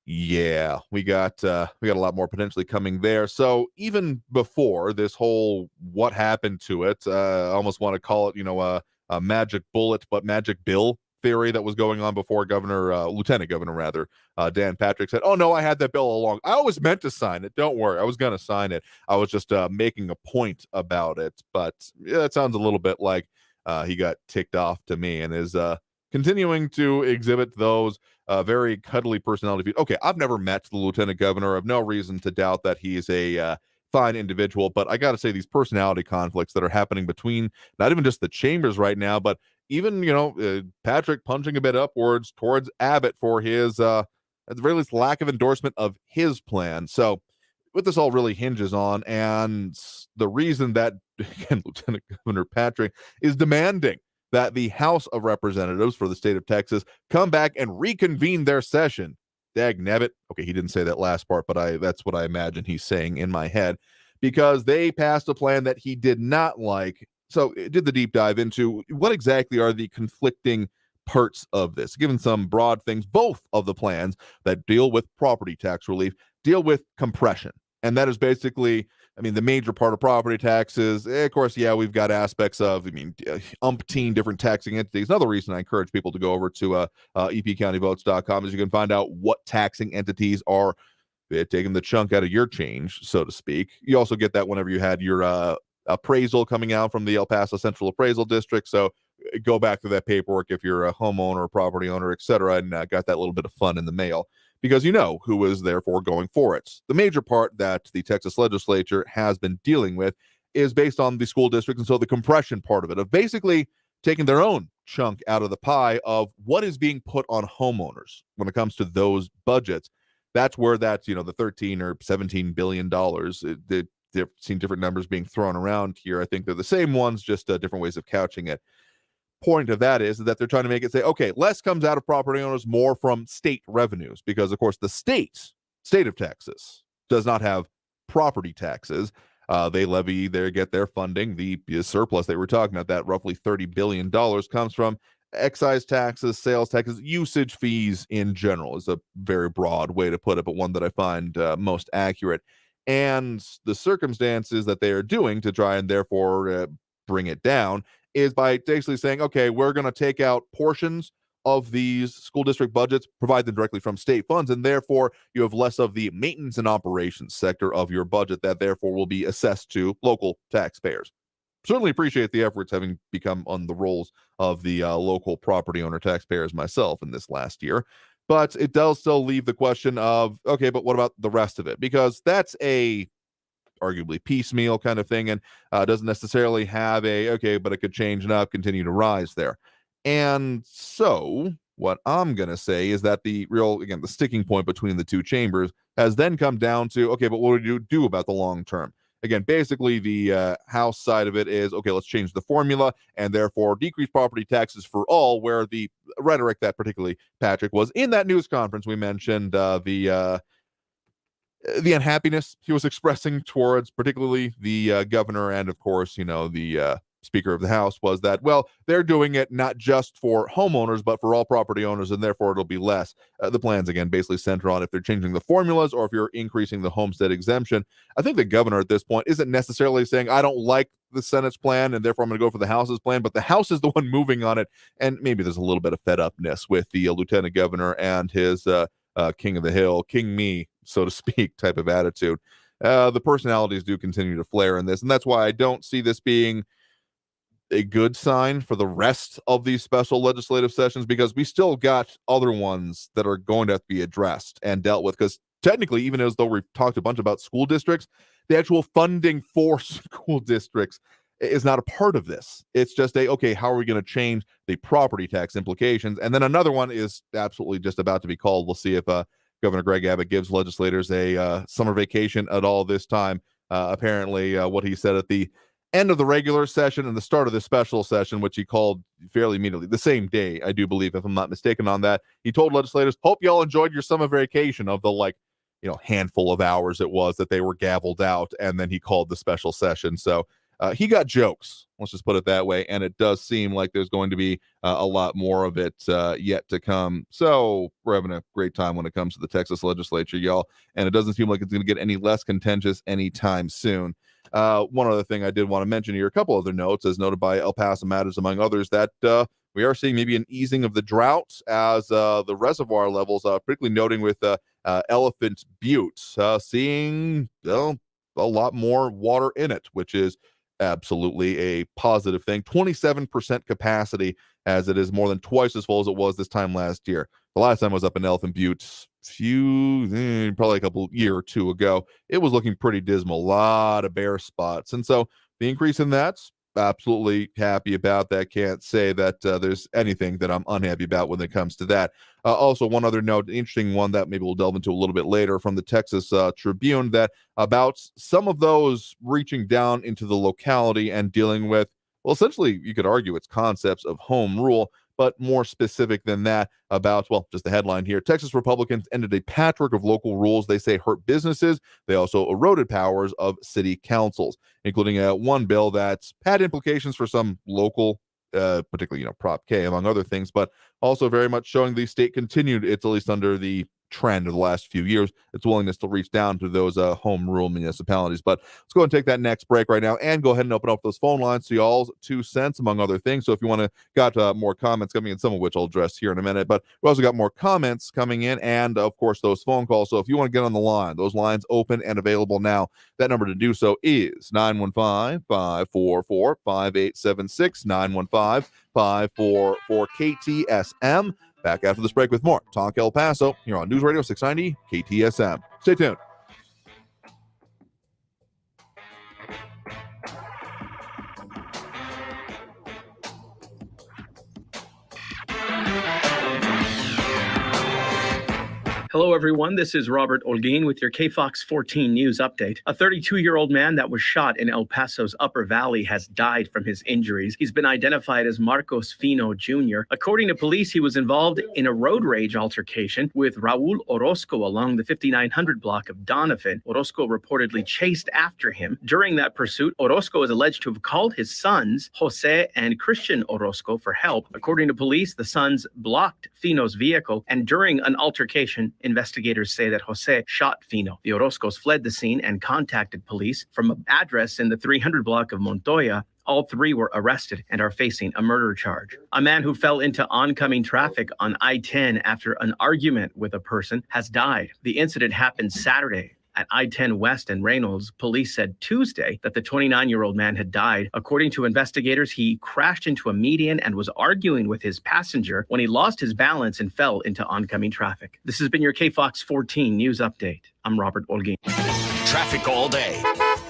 Yeah, we got a lot more potentially coming there. So even before this whole what happened to it, I almost want to call it, a magic bullet, but magic bill theory that was going on before Lieutenant Governor Dan Patrick said, "Oh no, I had that bill all along. I always meant to sign it. Don't worry, I was going to sign it. I was just making a point about it." But yeah, it sounds a little bit like he got ticked off to me and is continuing to exhibit those very cuddly personality. Okay, I've never met the Lieutenant Governor. I have no reason to doubt that he's a fine individual, but I got to say, these personality conflicts that are happening between not even just the chambers right now, but even, Patrick punching a bit upwards towards Abbott for his, at the very least, lack of endorsement of his plan. So what this all really hinges on, and the reason that, again, Lieutenant Governor Patrick is demanding that the House of Representatives for the state of Texas come back and reconvene their session. Dagnabbit. Okay, he didn't say that last part, but that's what I imagine he's saying in my head, because they passed a plan that he did not like. So it did the deep dive into what exactly are the conflicting parts of this, given some broad things. Both of the plans that deal with property tax relief deal with compression. And that is basically, the major part of property taxes. Of course, yeah, we've got aspects of, umpteen different taxing entities. Another reason I encourage people to go over to epcountyvotes.com is you can find out what taxing entities are taking the chunk out of your change, so to speak. You also get that whenever you had your appraisal coming out from the El Paso Central Appraisal District. So go back to that paperwork if you're a homeowner, a property owner, etc., and got that little bit of fun in the mail, because you know who is therefore going for it. The major part that the Texas legislature has been dealing with is based on the school districts, and so the compression part of it, of basically taking their own chunk out of the pie of what is being put on homeowners when it comes to those budgets. That's where that's, the 13 or $17 billion. They've seen different numbers being thrown around here. I think they're the same ones, just different ways of couching it. Point of that is that they're trying to make it say, okay, less comes out of property owners, more from state revenues, because of course the state of Texas does not have property taxes. They get their funding. The surplus they were talking about, that roughly $30 billion, comes from excise taxes, sales taxes, usage fees in general is a very broad way to put it, but one that I find most accurate. And the circumstances that they are doing to try and therefore bring it down is by basically saying, okay, we're going to take out portions of these school district budgets, provide them directly from state funds, and therefore you have less of the maintenance and operations sector of your budget that therefore will be assessed to local taxpayers. Certainly appreciate the efforts, having become on the roles of the local property owner taxpayers myself in this last year. But it does still leave the question of, okay, but what about the rest of it? Because that's a arguably piecemeal kind of thing, and doesn't necessarily have okay, but it could change now, continue to rise there. And so what I'm going to say is that the sticking point between the two chambers has then come down to, okay, but what do you do about the long term? Again, basically the House side of it is, okay, let's change the formula and therefore decrease property taxes for all, where the rhetoric that particularly Patrick was in that news conference we mentioned, the unhappiness he was expressing towards particularly the governor and, of course, the Speaker of the House, was that, well, they're doing it not just for homeowners, but for all property owners, and therefore it'll be less. The plans, again, basically center on if they're changing the formulas or if you're increasing the homestead exemption. I think the governor at this point isn't necessarily saying, I don't like the Senate's plan, and therefore I'm going to go for the House's plan, but the House is the one moving on it, and maybe there's a little bit of fed-upness with the lieutenant governor and his king of the hill, king me, so to speak, type of attitude. The personalities do continue to flare in this, and that's why I don't see this being a good sign for the rest of these special legislative sessions, because we still got other ones that are going to have to be addressed and dealt with. Because technically, even as though we've talked a bunch about school districts, the actual funding for school districts is not a part of this. It's just okay, how are we going to change the property tax implications? And then another one is absolutely just about to be called. We'll see if Governor Greg Abbott gives legislators a summer vacation at all this time. Apparently, what he said at the end of the regular session and the start of the special session, which he called fairly immediately, the same day, I do believe, if I'm not mistaken on that, he told legislators, hope y'all enjoyed your summer vacation, of the handful of hours it was that they were gavelled out, and then he called the special session. So he got jokes, let's just put it that way, and it does seem like there's going to be a lot more of it yet to come. So we're having a great time when it comes to the Texas legislature, y'all, and it doesn't seem like it's going to get any less contentious anytime soon. One other thing I did want to mention here, a couple other notes, as noted by El Paso Matters, among others, that we are seeing maybe an easing of the drought as the reservoir levels, particularly noting with Elephant Butte, seeing a lot more water in it, which is absolutely a positive thing. 27% capacity, as it is more than twice as full as it was this time last year. The last time I was up in Elephant Butte, probably a couple year or two ago, it was looking pretty dismal. A lot of bare spots. And so the increase in that's absolutely happy about that. Can't say that there's anything that I'm unhappy about when it comes to that. Also, one other note, interesting one that maybe we'll delve into a little bit later from the Texas Tribune, that about some of those reaching down into the locality and dealing with, well, essentially, you could argue it's concepts of home rule, but more specific than that about, well, just the headline here. Texas Republicans ended a patchwork of local rules they say hurt businesses. They also eroded powers of city councils, including one bill that's had implications for some local, particularly, Prop K, among other things, but also very much showing the state continued, it's at least under the trend of the last few years, its willingness to reach down to those home rule municipalities. But let's go and take that next break right now and go ahead and open up those phone lines to y'all's 2 cents, among other things. So if you want to, got more comments coming in, some of which I'll address here in a minute, but we also got more comments coming in and, of course, those phone calls. So if you want to get on the line, those lines open and available now. That number to do so is 915-544-5876, 915-544-KTSM. Back after this break with more Talk El Paso here on News Radio 690 KTSM. Stay tuned. Hello, everyone. This is Robert Olguin with your KFOX 14 News Update. A 32-year-old man that was shot in El Paso's Upper Valley has died from his injuries. He's been identified as Marcos Fino Jr. According to police, he was involved in a road rage altercation with Raul Orozco along the 5900 block of Donovan. Orozco reportedly chased after him. During that pursuit, Orozco is alleged to have called his sons, Jose and Christian Orozco, for help. According to police, the sons blocked Fino's vehicle, and during an altercation, investigators say that Jose shot Fino. The Orozcos fled the scene and contacted police from an address in the 300 block of Montoya. All three were arrested and are facing a murder charge. A man who fell into oncoming traffic on I-10 after an argument with a person has died. The incident happened Saturday at I-10 West and Reynolds. Police said Tuesday that the 29-year-old man had died. According to investigators, he crashed into a median and was arguing with his passenger when he lost his balance and fell into oncoming traffic. This has been your KFOX 14 News Update. I'm Robert Olguin. Traffic all day.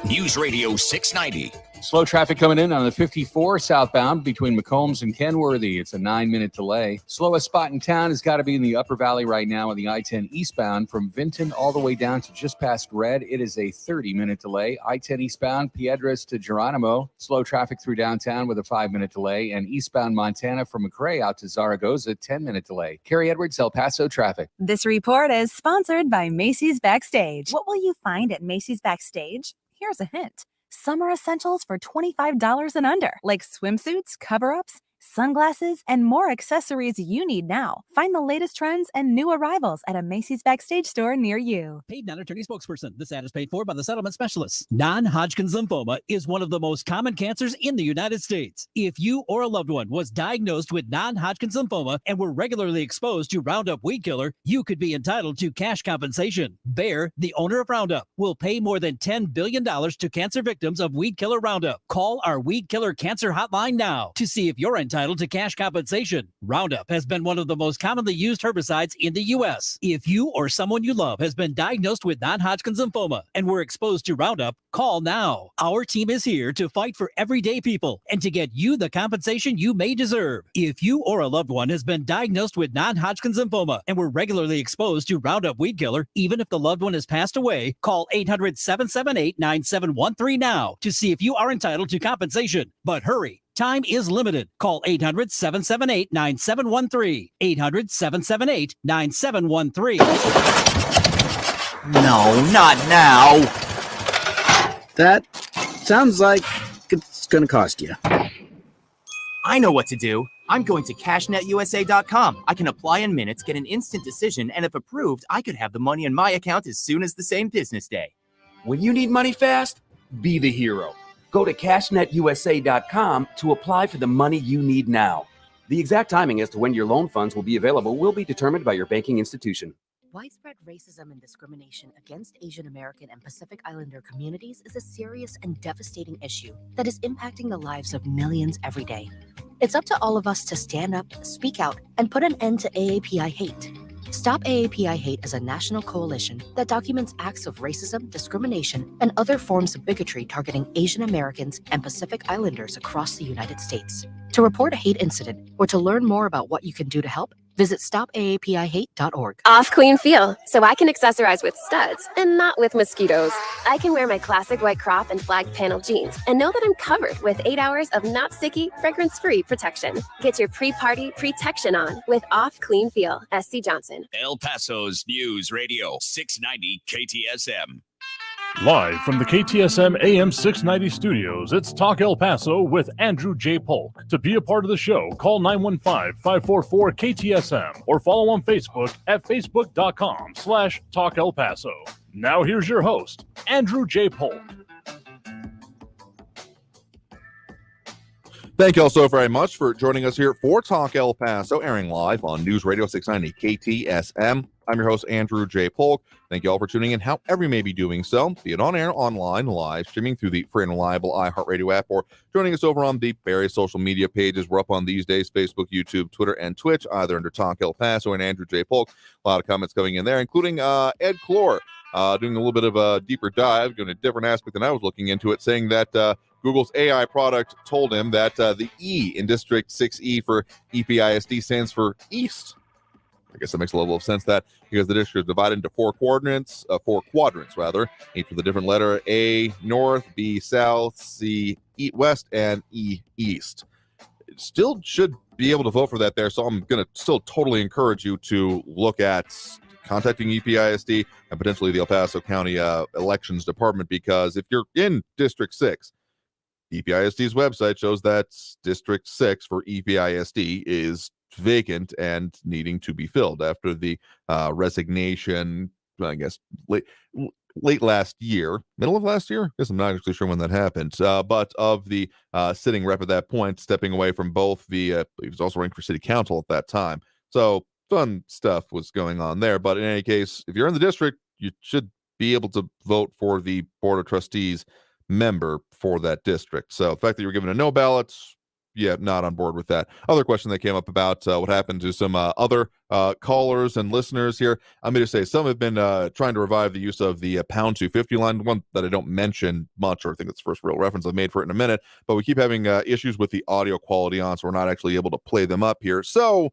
News Radio 690. Slow traffic coming in on the 54 southbound between McCombs and Kenworthy. It's a 9-minute delay. Slowest spot in town has got to be in the Upper Valley right now on the I-10 eastbound from Vinton all the way down to just past Red. It is a 30-minute delay. I-10 eastbound, Piedras to Geronimo. Slow traffic through downtown with a 5-minute delay. And eastbound Montana from McRae out to Zaragoza, 10-minute delay. Carrie Edwards, El Paso traffic. This report is sponsored by Macy's Backstage. What will you find at Macy's Backstage? Here's a hint. Summer essentials for $25 and under, like swimsuits, cover-ups, sunglasses, and more accessories you need now. Find the latest trends and new arrivals at a Macy's Backstage store near you. Paid non-attorney spokesperson. This ad is paid for by the settlement specialists. Non-Hodgkin's lymphoma is one of the most common cancers in the United States. If you or a loved one was diagnosed with non-Hodgkin's lymphoma and were regularly exposed to Roundup weed killer, you could be entitled to cash compensation. Bayer, the owner of Roundup, will pay more than $10 billion to cancer victims of weed killer Roundup. Call our weed killer cancer hotline now to see if you're entitled to cash compensation. Roundup has been one of the most commonly used herbicides in the U.S. If you or someone you love has been diagnosed with non-Hodgkin's lymphoma and were exposed to Roundup, call now. Our team is here to fight for everyday people and to get you the compensation you may deserve. If you or a loved one has been diagnosed with non-Hodgkin's lymphoma and were regularly exposed to Roundup weed killer, even if the loved one has passed away, call 800-778-9713 now to see if you are entitled to compensation. But hurry. Time is limited. Call 800-778-9713. 800-778-9713. No, not now. That sounds like it's going to cost you. I know what to do. I'm going to CashNetUSA.com. I can apply in minutes, get an instant decision, and if approved, I could have the money in my account as soon as the same business day. When you need money fast, be the hero. Go to CashNetUSA.com to apply for the money you need now. The exact timing as to when your loan funds will be available will be determined by your banking institution. Widespread racism and discrimination against Asian American and Pacific Islander communities is a serious and devastating issue that is impacting the lives of millions every day. It's up to all of us to stand up, speak out, and put an end to AAPI hate. Stop AAPI Hate is a national coalition that documents acts of racism, discrimination, and other forms of bigotry targeting Asian Americans and Pacific Islanders across the United States. To report a hate incident or to learn more about what you can do to help, visit stopaapihate.org. Off clean feel, so I can accessorize with studs and not with mosquitoes. I can wear my classic white crop and flag panel jeans and know that I'm covered with 8 hours of not sticky, fragrance-free protection. Get your pre-party protection on with Off Clean Feel. SC Johnson. El Paso's News Radio 690 KTSM. Live from the KTSM AM 690 studios, it's Talk El Paso with Andrew J. Polk. To be a part of the show, call 915-544-KTSM or follow on Facebook at facebook.com/Talk El Paso. Now here's your host, Andrew J. Polk. Thank you all so very much for joining us here for Talk El Paso, airing live on News Radio 690 KTSM. I'm your host, Andrew J. Polk. Thank you all for tuning in, however you may be doing so, be it on air, online, live, streaming through the free and reliable iHeartRadio app, or joining us over on the various social media pages. We're up on these days, Facebook, YouTube, Twitter, and Twitch, either under Talk El Paso and Andrew J. Polk. A lot of comments coming in there, including Ed Clore, doing a little bit of a deeper dive, doing a different aspect than I was looking into it, saying that Google's AI product told him that the E in District 6E for EPISD stands for East. I guess that makes a level of sense that because the district is divided into four quadrants, each with a different letter: A north, B south, C west, and E east. It still should be able to vote for that there, so I'm going to still totally encourage you to look at contacting EPISD and potentially the El Paso County Elections Department, because if you're in District 6, EPISD's website shows that District 6 for EPISD is vacant and needing to be filled after the resignation, I guess, late last year, middle of last year. I guess I'm not actually sure when that happened, but of the sitting rep at that point, stepping away from both the, he was also running for city council at that time. So fun stuff was going on there. But in any case, if you're in the district, you should be able to vote for the Board of Trustees member for that district. So the fact that you're given a no ballot, yeah, not on board with that. Other question that came up about what happened to some other callers and listeners here. I'm going to say some have been trying to revive the use of the pound 250 line, one that I don't mention much, or I think it's the first real reference I've made for it in a minute, but we keep having issues with the audio quality on, so we're not actually able to play them up here. So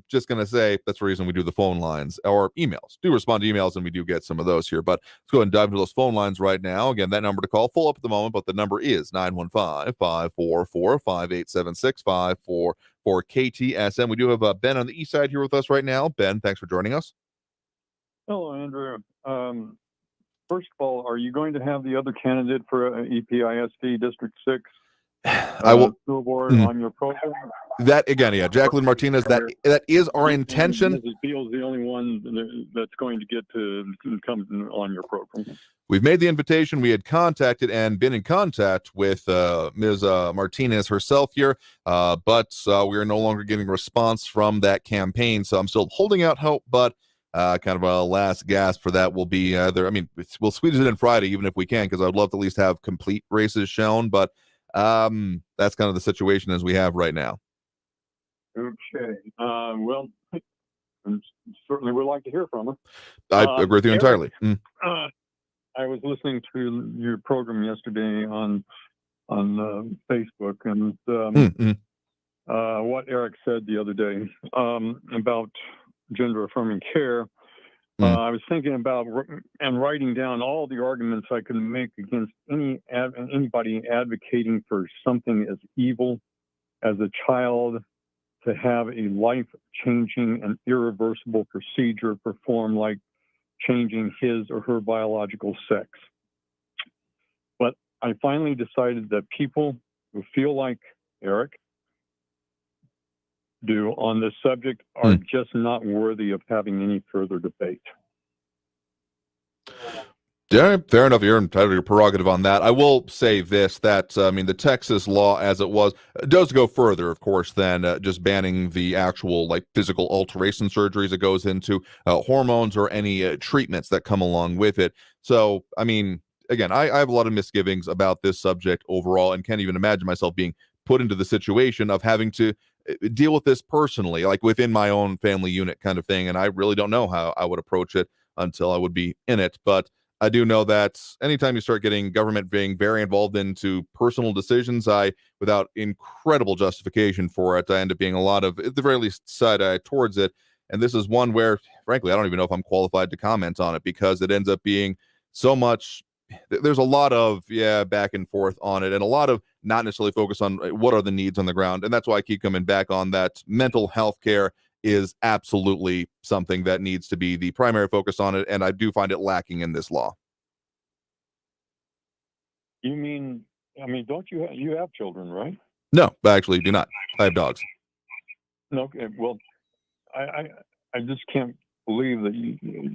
just going to say that's the reason we do the phone lines or emails. Do respond to emails, and we do get some of those here. But let's go ahead and dive into those phone lines right now. Again, that number to call, full up at the moment, but the number is 915-544-5876, 544-KTSM. We do have Ben on the east side here with us right now. Ben, thanks for joining us. Hello, Andrew. First of all, are you going to have the other candidate for EPISD District 6 I will school board on your program? That again, yeah, Jacqueline Martinez. That is our intention. Mrs. Beal's the only one that's going to get to come on your program. We've made the invitation. We had contacted and been in contact with Ms. Martinez herself here, but we are no longer getting a response from that campaign. So I'm still holding out hope, but kind of a last gasp for that will be there. I mean, we'll squeeze it in Friday, even if we can, because I'd love to at least have complete races shown. But that's kind of the situation as we have right now. Okay. Well, certainly would like to hear from her. I agree with you entirely. I was listening to your program yesterday on Facebook, and what Eric said the other day about gender affirming care. I was thinking about and writing down all the arguments I could make against anybody advocating for something as evil as a child to have a life-changing and irreversible procedure performed, like changing his or her biological sex. But I finally decided that people who feel like Eric do on this subject are just not worthy of having any further debate. Yeah, fair enough. You're entitled to your prerogative on that. I will say this, that, I mean, the Texas law as it was does go further, of course, than just banning the actual, like, physical alteration surgeries. It goes into hormones or any treatments that come along with it. So, I mean, again, I have a lot of misgivings about this subject overall and can't even imagine myself being put into the situation of having to deal with this personally, like within my own family unit kind of thing. And I really don't know how I would approach it until I would be in it. But I do know that anytime you start getting government being very involved into personal decisions, without incredible justification for it, I end up being a lot of, at the very least, side-eye towards it. And this is one where, frankly, I don't even know if I'm qualified to comment on it, because it ends up being so much, there's a lot of, back and forth on it, and a lot of not necessarily focus on what are the needs on the ground. And that's why I keep coming back on that mental health care is absolutely something that needs to be the primary focus on it, and I do find it lacking in this law. You mean, I mean, don't you have children, right? No, I actually do not. I have dogs. No, okay, well, I just can't believe that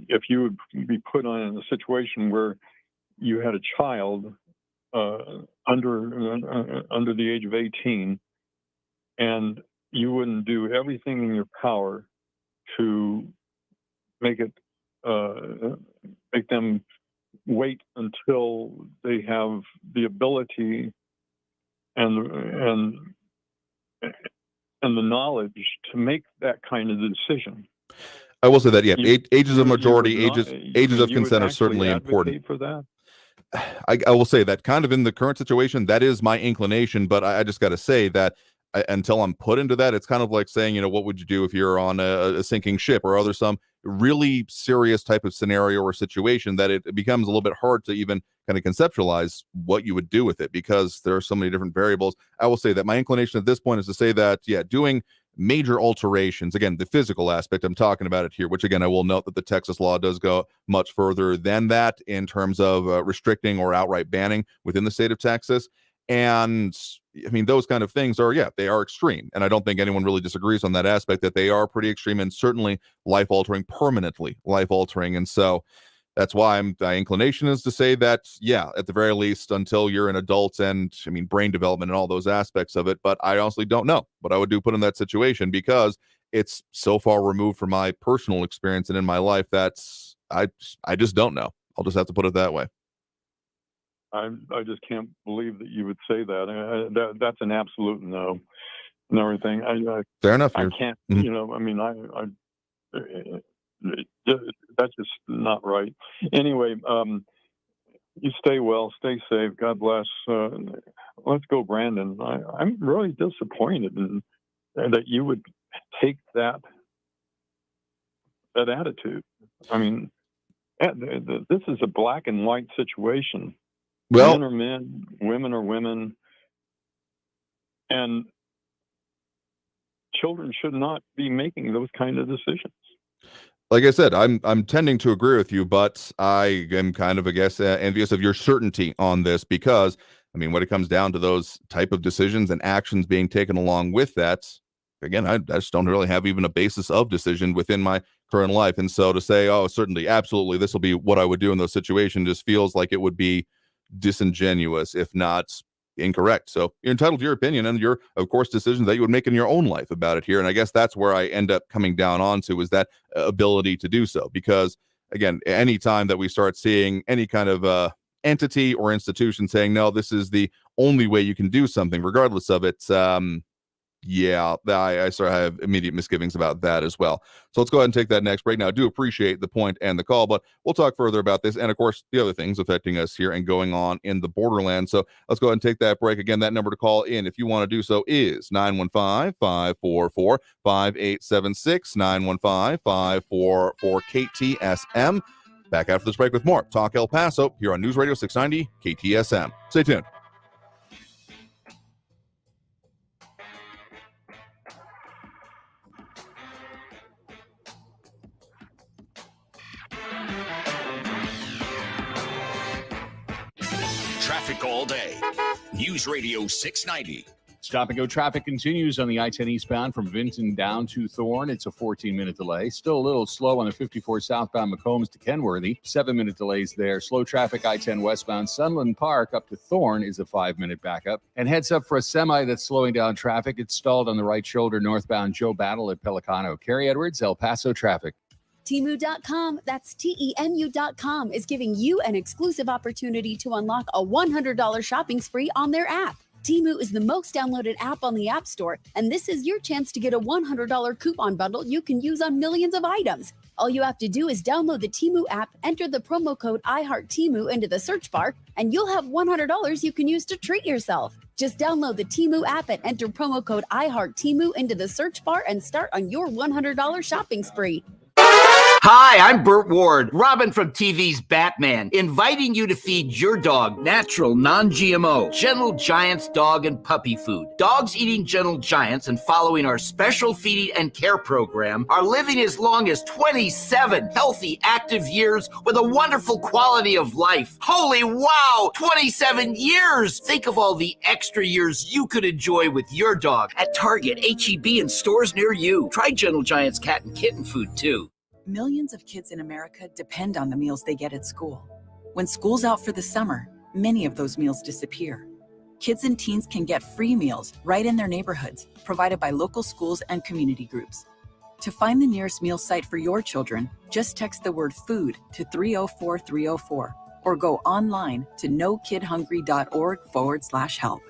if you would be put on in a situation where you had a child under the age of 18, and you wouldn't do everything in your power to make them wait until they have the ability and the knowledge to make that kind of decision. I will say that, yeah, ages of majority, ages of consent are certainly important. For that? I will say that kind of in the current situation, that is my inclination, but I just got to say that until I'm put into that, it's kind of like saying, what would you do if you're on a sinking ship or other some really serious type of scenario or situation that it becomes a little bit hard to even kind of conceptualize what you would do with it because there are so many different variables. I will say that my inclination at this point is to say that, doing major alterations, again, the physical aspect, I'm talking about it here, which again, I will note that the Texas law does go much further than that in terms of restricting or outright banning within the state of Texas. And I mean, those kind of things are, they are extreme. And I don't think anyone really disagrees on that aspect, that they are pretty extreme and certainly life-altering, permanently life-altering. And so that's why my inclination is to say that, at the very least, until you're an adult and, I mean, brain development and all those aspects of it. But I honestly don't know what I would do put in that situation because it's so far removed from my personal experience and in my life that I just don't know. I'll just have to put it that way. I just can't believe that you would say that. That's an absolute no and everything. Fair enough. I can't, I mean, that's just not right. Anyway, you stay well, stay safe. God bless. Let's go, Brandon. I'm really disappointed that you would take that attitude. I mean, this is a black and white situation. Well, men are men, women are women, and children should not be making those kind of decisions. Like I said, I'm tending to agree with you, but I am kind of, I guess, envious of your certainty on this because, I mean, when it comes down to those type of decisions and actions being taken along with that, again, I just don't really have even a basis of decision within my current life. And so to say, oh, certainly, absolutely, this will be what I would do in those situations just feels like it would be disingenuous, if not incorrect. So you're entitled to your opinion and your, of course, decisions that you would make in your own life about it here. And I guess that's where I end up coming down onto is that ability to do so. Because again, any time that we start seeing any kind of entity or institution saying, no, this is the only way you can do something, regardless of it, I sort of have immediate misgivings about that as well. So let's go ahead and take that next break. Now, I do appreciate the point and the call, but we'll talk further about this and, of course, the other things affecting us here and going on in the borderland. So let's go ahead and take that break. Again, that number to call in if you want to do so is 915-544-5876, 915-544-KTSM. Back after this break with more Talk El Paso here on News Radio 690 KTSM. Stay tuned. Traffic all day. News Radio 690. Stop and go traffic continues on the I-10 eastbound from Vinton down to Thorne. It's a 14-minute delay. Still a little slow on the 54 southbound McCombs to Kenworthy. 7-minute delays there. Slow traffic I-10 westbound Sunland Park up to Thorne is a 5-minute backup. And heads up for a semi that's slowing down traffic. It's stalled on the right shoulder northbound Joe Battle at Pelicano. Carrie Edwards, El Paso traffic. Temu.com, that's TEMU.com, is giving you an exclusive opportunity to unlock a $100 shopping spree on their app. Temu is the most downloaded app on the App Store, and this is your chance to get a $100 coupon bundle you can use on millions of items. All you have to do is download the Temu app, enter the promo code IHEARTTEMU into the search bar, and you'll have $100 you can use to treat yourself. Just download the Temu app and enter promo code IHEARTTEMU into the search bar and start on your $100 shopping spree. Hi, I'm Burt Ward, Robin from TV's Batman, inviting you to feed your dog natural, non-GMO, Gentle Giants dog and puppy food. Dogs eating Gentle Giants and following our special feeding and care program are living as long as 27 healthy, active years with a wonderful quality of life. Holy wow, 27 years! Think of all the extra years you could enjoy with your dog at Target, H-E-B, and stores near you. Try Gentle Giants cat and kitten food, too. Millions of kids in America depend on the meals they get at school. When school's out for the summer, many of those meals disappear. Kids and teens can get free meals right in their neighborhoods, provided by local schools and community groups. To find the nearest meal site for your children, just text the word food to 304-304 or go online to nokidhungry.org/help.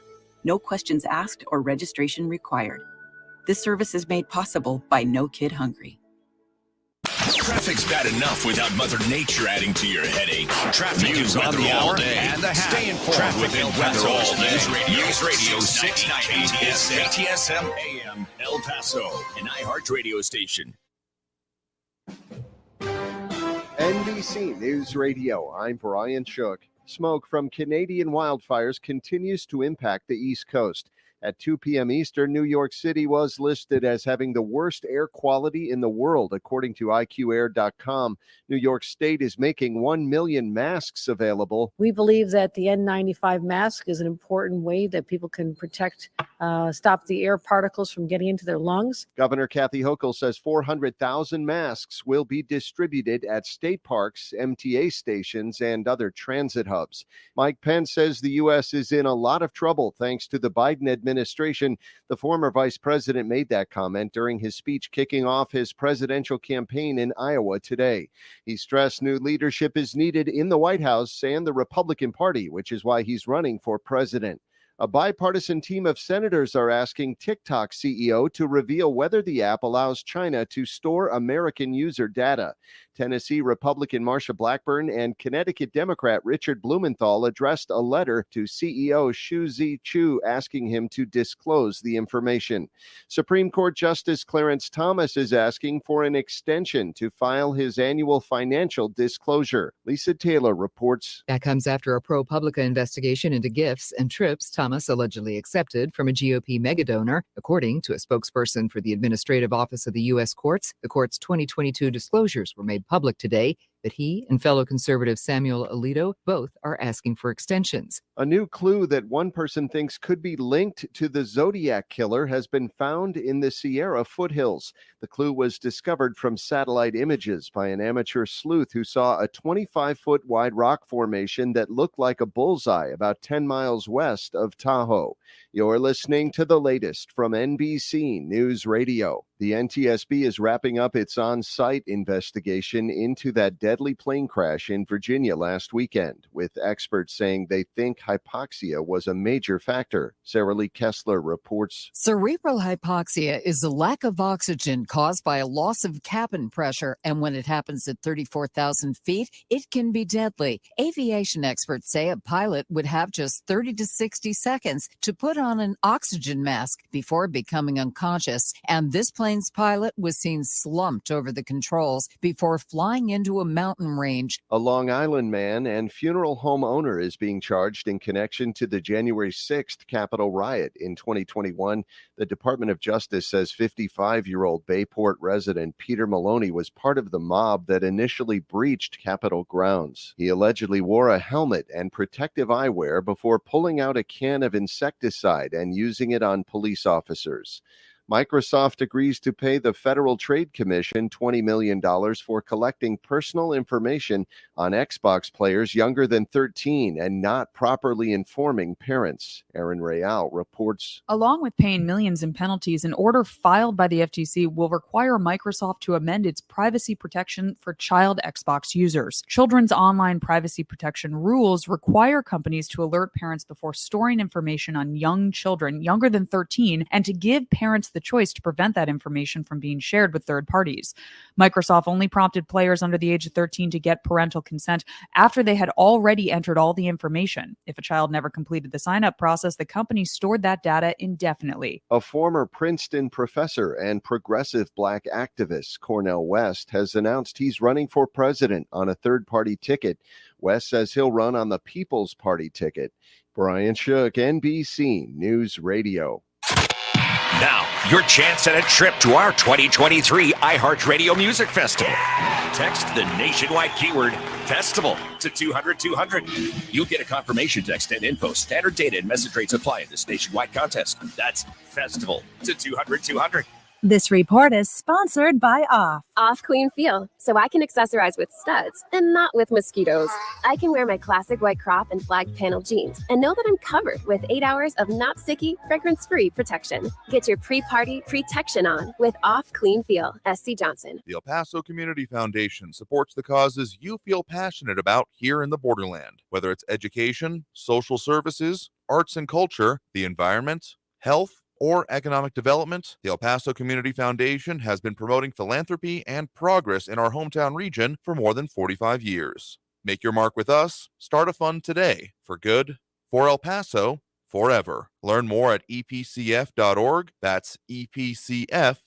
No questions asked or registration required. This service is made possible by No Kid Hungry. Traffic's bad enough without Mother Nature adding to your headache. Traffic News and on weather the all hour day. and the half. Stay informed Traffic with and El weather all Paso's day. News Radio 690 KTSM AM El Paso, an iHeart radio station. NBC News Radio, I'm Brian Shook. Smoke from Canadian wildfires continues to impact the East Coast. At 2 p.m. Eastern, New York City was listed as having the worst air quality in the world, according to IQAir.com. New York State is making 1 million masks available. We believe that the N95 mask is an important way that people can stop the air particles from getting into their lungs. Governor Kathy Hochul says 400,000 masks will be distributed at state parks, MTA stations, and other transit hubs. Mike Pence says the U.S. is in a lot of trouble thanks to the Biden administration. The former vice president made that comment during his speech kicking off his presidential campaign in Iowa today. He stressed new leadership is needed in the White House and the Republican Party, which is why he's running for president. A bipartisan team of senators are asking TikTok CEO to reveal whether the app allows China to store American user data. Tennessee Republican Marsha Blackburn and Connecticut Democrat Richard Blumenthal addressed a letter to CEO Xu Zichu asking him to disclose the information. Supreme Court Justice Clarence Thomas is asking for an extension to file his annual financial disclosure. Lisa Taylor reports. That comes after a ProPublica investigation into gifts and trips Thomas allegedly accepted from a GOP megadonor. According to a spokesperson for the Administrative Office of the U.S. Courts, the court's 2022 disclosures were made public today, but he and fellow conservative Samuel Alito both are asking for extensions. A new clue that one person thinks could be linked to the Zodiac killer has been found in the Sierra foothills. The clue was discovered from satellite images by an amateur sleuth who saw a 25-foot wide rock formation that looked like a bullseye about 10 miles west of Tahoe. You're listening to the latest from NBC News Radio. The NTSB is wrapping up its on-site investigation into that deadly plane crash in Virginia last weekend, with experts saying they think hypoxia was a major factor. Sarah Lee Kessler reports. Cerebral hypoxia is the lack of oxygen caused by a loss of cabin pressure, and when it happens at 34,000 feet, it can be deadly. Aviation experts say a pilot would have just 30 to 60 seconds to put on an oxygen mask before becoming unconscious, and this plane's pilot was seen slumped over the controls before flying into a mountain range. A Long Island man and funeral home owner is being charged in connection to the January 6th Capitol riot in 2021. The Department of Justice says 55-year-old Bayport resident Peter Maloney was part of the mob that initially breached Capitol grounds. He allegedly wore a helmet and protective eyewear before pulling out a can of insecticide and using it on police officers. Microsoft agrees to pay the Federal Trade Commission $20 million for collecting personal information on Xbox players younger than 13 and not properly informing parents. Erin Real reports. Along with paying millions in penalties, an order filed by the FTC will require Microsoft to amend its privacy protection for child Xbox users. Children's online privacy protection rules require companies to alert parents before storing information on young children younger than 13 and to give parents the choice to prevent that information from being shared with third parties. Microsoft only prompted players under the age of 13 to get parental consent after they had already entered all the information. If a child never completed the sign-up process, the company stored that data indefinitely. A former Princeton professor and progressive black activist, Cornel West, has announced he's running for president on a third-party ticket. West says he'll run on the People's Party ticket. Brian Shook, NBC News Radio. Now, your chance at a trip to our 2023 iHeartRadio Music Festival. Text the nationwide keyword festival to 200-200. You'll get a confirmation text and info. Standard data and message rates apply in this nationwide contest. That's festival to 200-200. This report is sponsored by Off. Off Clean Feel, so I can accessorize with studs and not with mosquitoes. I can wear my classic white crop and flag panel jeans and know that I'm covered with 8 hours of not sticky, fragrance-free protection. Get your pre-party protection on with Off Clean Feel. SC Johnson. The El Paso Community Foundation supports the causes you feel passionate about here in the borderland, whether it's education, social services, arts and culture, the environment, health, or economic development, the El Paso Community Foundation has been promoting philanthropy and progress in our hometown region for more than 45 years. Make your mark with us. Start a fund today for good, for El Paso, forever. Learn more at epcf.org. That's epcf.org.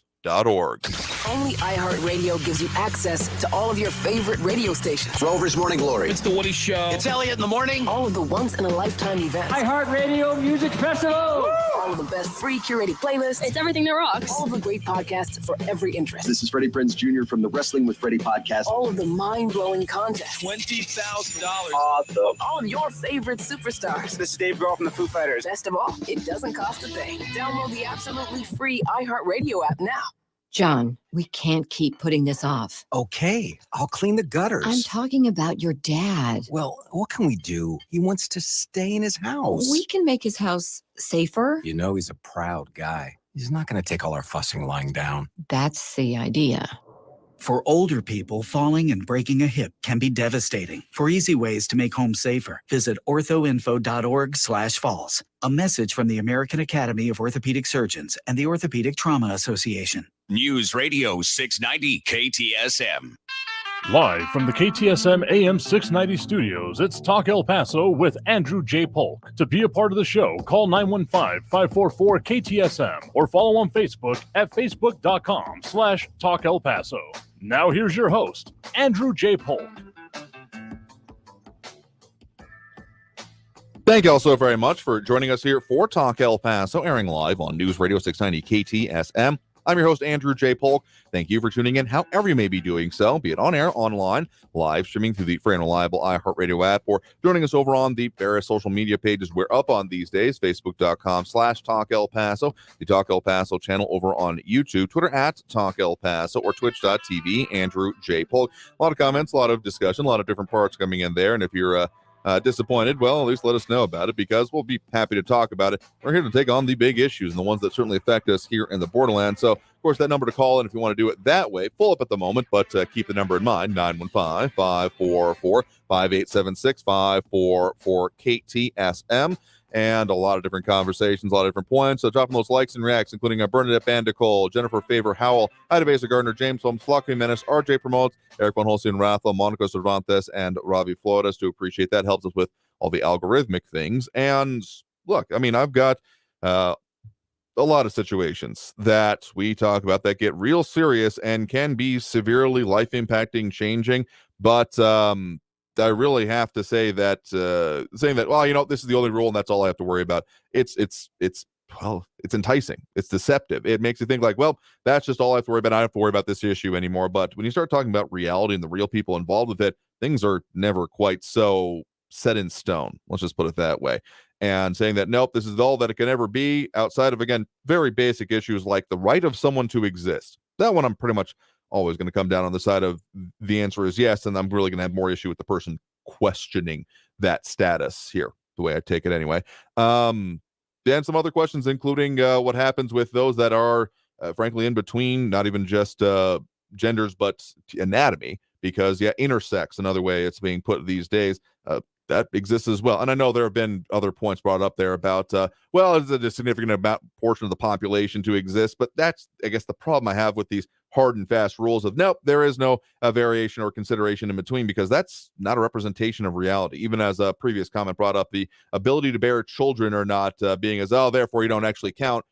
Only iHeartRadio gives you access to all of your favorite radio stations. Rover's Morning Glory. It's the Woody Show. It's Elliot in the Morning. All of the once-in-a-lifetime events. iHeartRadio Music Festival. Woo! All of the best free curated playlists. It's everything that rocks. All of the great podcasts for every interest. This is Freddie Prinze Jr. from the Wrestling with Freddie podcast. All of the mind-blowing contests. $20,000. Awesome. All of your favorite superstars. This is Dave Grohl from the Foo Fighters. Best of all, it doesn't cost a thing. Download the absolutely free iHeartRadio app now. John, we can't keep putting this off. Okay, I'll clean the gutters. I'm talking about your dad. Well, what can we do? He wants to stay in his house. We can make his house safer. You know he's a proud guy. He's not going to take all our fussing lying down. That's the idea. For older people, falling and breaking a hip can be devastating. For easy ways to make home safer, visit orthoinfo.org/falls. A message from the American Academy of Orthopedic Surgeons and the Orthopedic Trauma Association. News Radio 690 KTSM. Live from the KTSM AM 690 studios, it's Talk El Paso with Andrew J. Polk. To be a part of the show, call 915-544-KTSM or follow on Facebook at facebook.com/Talk El Paso. Now here's your host, Andrew J. Polk. Thank you all so very much for joining us here for Talk El Paso, airing live on News Radio 690 KTSM. I'm your host, Andrew J. Polk. Thank you for tuning in, however you may be doing so, be it on air, online, live streaming through the free and reliable iHeartRadio app, or joining us over on the various social media pages we're up on these days, facebook.com/Talk El Paso, the Talk El Paso channel over on YouTube, Twitter at Talk El Paso, or twitch.tv, Andrew J. Polk. A lot of comments, a lot of discussion, a lot of different parts coming in there, and if you're disappointed, well, at least let us know about it, because we'll be happy to talk about it. We're here to take on the big issues and the ones that certainly affect us here in the borderland. So, of course, that number to call in if you want to do it that way, full up at the moment, but keep the number in mind, 915-544-5876, 544-KTSM. And a lot of different conversations, a lot of different points. So dropping those likes and reacts, including Bernadette Bandicole, Jennifer Favor Howell, Ida Besa Gardner, James Holmes, Flocky Menace, RJ Promotes, Eric Von Holstein Rathel, Monica Cervantes, and Ravi Flores. Do appreciate that. Helps us with all the algorithmic things. And look, I mean, I've got a lot of situations that we talk about that get real serious and can be severely life impacting, changing. But I really have to say that saying that, well, you know, this is the only rule and that's all I have to worry about. It's enticing. It's deceptive. It makes you think like, well, that's just all I have to worry about. I don't have to worry about this issue anymore. But when you start talking about reality and the real people involved with it, things are never quite so set in stone. Let's just put it that way. And saying that, nope, this is all that it can ever be outside of, again, very basic issues like the right of someone to exist. That one I'm pretty much always going to come down on the side of the answer is yes, and I'm really going to have more issue with the person questioning that status here, the way I take it anyway. And some other questions, including what happens with those that are, frankly, in between, not even just genders, but anatomy, because, yeah, intersex, another way it's being put these days, that exists as well. And I know there have been other points brought up there about, well, is it a significant portion of the population to exist? But that's, I guess, the problem I have with these hard and fast rules of, nope, there is no variation or consideration in between, because that's not a representation of reality. Even as a previous comment brought up, the ability to bear children or not being as, oh, therefore you don't actually count.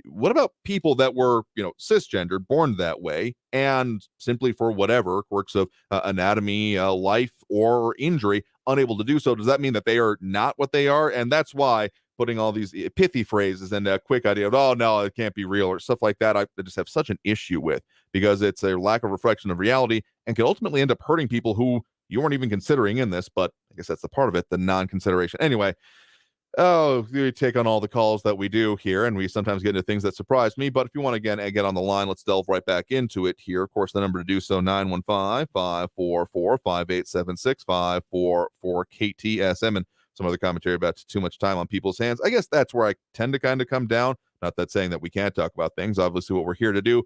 What about people that were, you know, cisgender, born that way, and simply for whatever quirks of anatomy, life, or injury, unable to do so? Does that mean that they are not what they are? And that's why putting all these pithy phrases and a quick idea of, oh, no, it can't be real, or stuff like that, I just have such an issue with, because it's a lack of reflection of reality and can ultimately end up hurting people who you weren't even considering in this. But I guess that's the part of it, the non-consideration. Anyway, we take on all the calls that we do here, and we sometimes get into things that surprise me. But if you want to get on the line, let's delve right back into it here. Of course, the number to do so, 915-544-5876, 544-KTSM, and some other commentary about too much time on people's hands. I guess that's where I tend to kind of come down. Not that saying that we can't talk about things, obviously what we're here to do.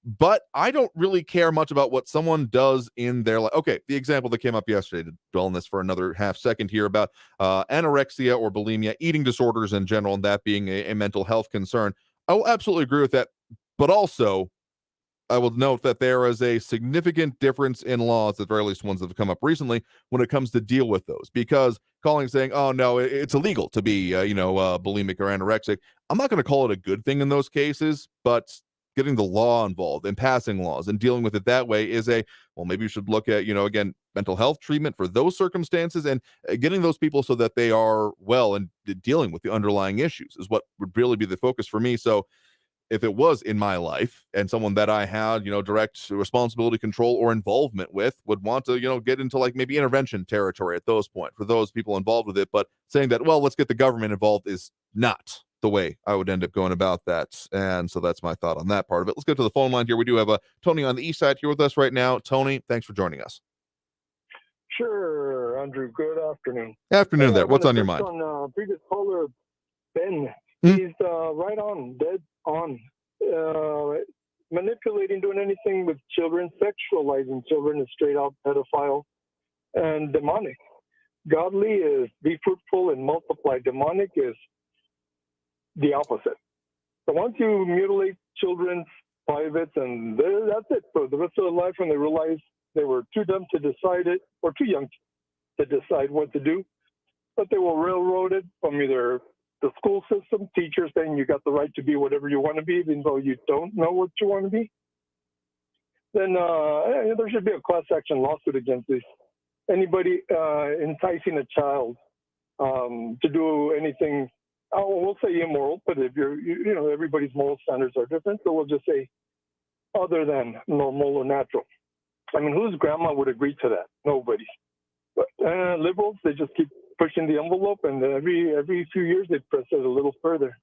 But I don't really care much about what someone does in their life. Okay, the example that came up yesterday, to dwell on this for another half second here, about anorexia or bulimia, eating disorders in general, and that being a mental health concern. I will absolutely agree with that. But also, I will note that there is a significant difference in laws, at the very least ones that have come up recently, when it comes to deal with those. Because saying, oh, no, it's illegal to be, bulimic or anorexic, I'm not going to call it a good thing in those cases, but getting the law involved and passing laws and dealing with it that way is maybe you should look at, again, mental health treatment for those circumstances and getting those people so that they are well and dealing with the underlying issues is what would really be the focus for me. So if it was in my life and someone that I had, direct responsibility, control, or involvement with would want to, get into like maybe intervention territory at those points for those people involved with it. But saying that, well, let's get the government involved is not the way I would end up going about that. And so that's my thought on that part of it. Let's go to the phone line here. We do have Tony on the east side here with us right now. Tony, thanks for joining us. Sure, Andrew. Good afternoon. Afternoon there. What's on your mind? On previous caller, Ben. He's right on, dead on. Manipulating, doing anything with children, sexualizing children is straight out pedophile and demonic. Godly is be fruitful and multiply. Demonic is the opposite. So once you mutilate children's privates, and that's it for the rest of their life, when they realize they were too dumb to decide it or too young to decide what to do, but they were railroaded from either the school system, teachers saying you got the right to be whatever you want to be, even though you don't know what you want to be, then there should be a class action lawsuit against this. Anybody enticing a child to do anything, we'll say immoral, but if everybody's moral standards are different, so we'll just say other than normal or natural. I mean, whose grandma would agree to that? Nobody. But liberals, they just keep pushing the envelope, and every few years they press it a little further.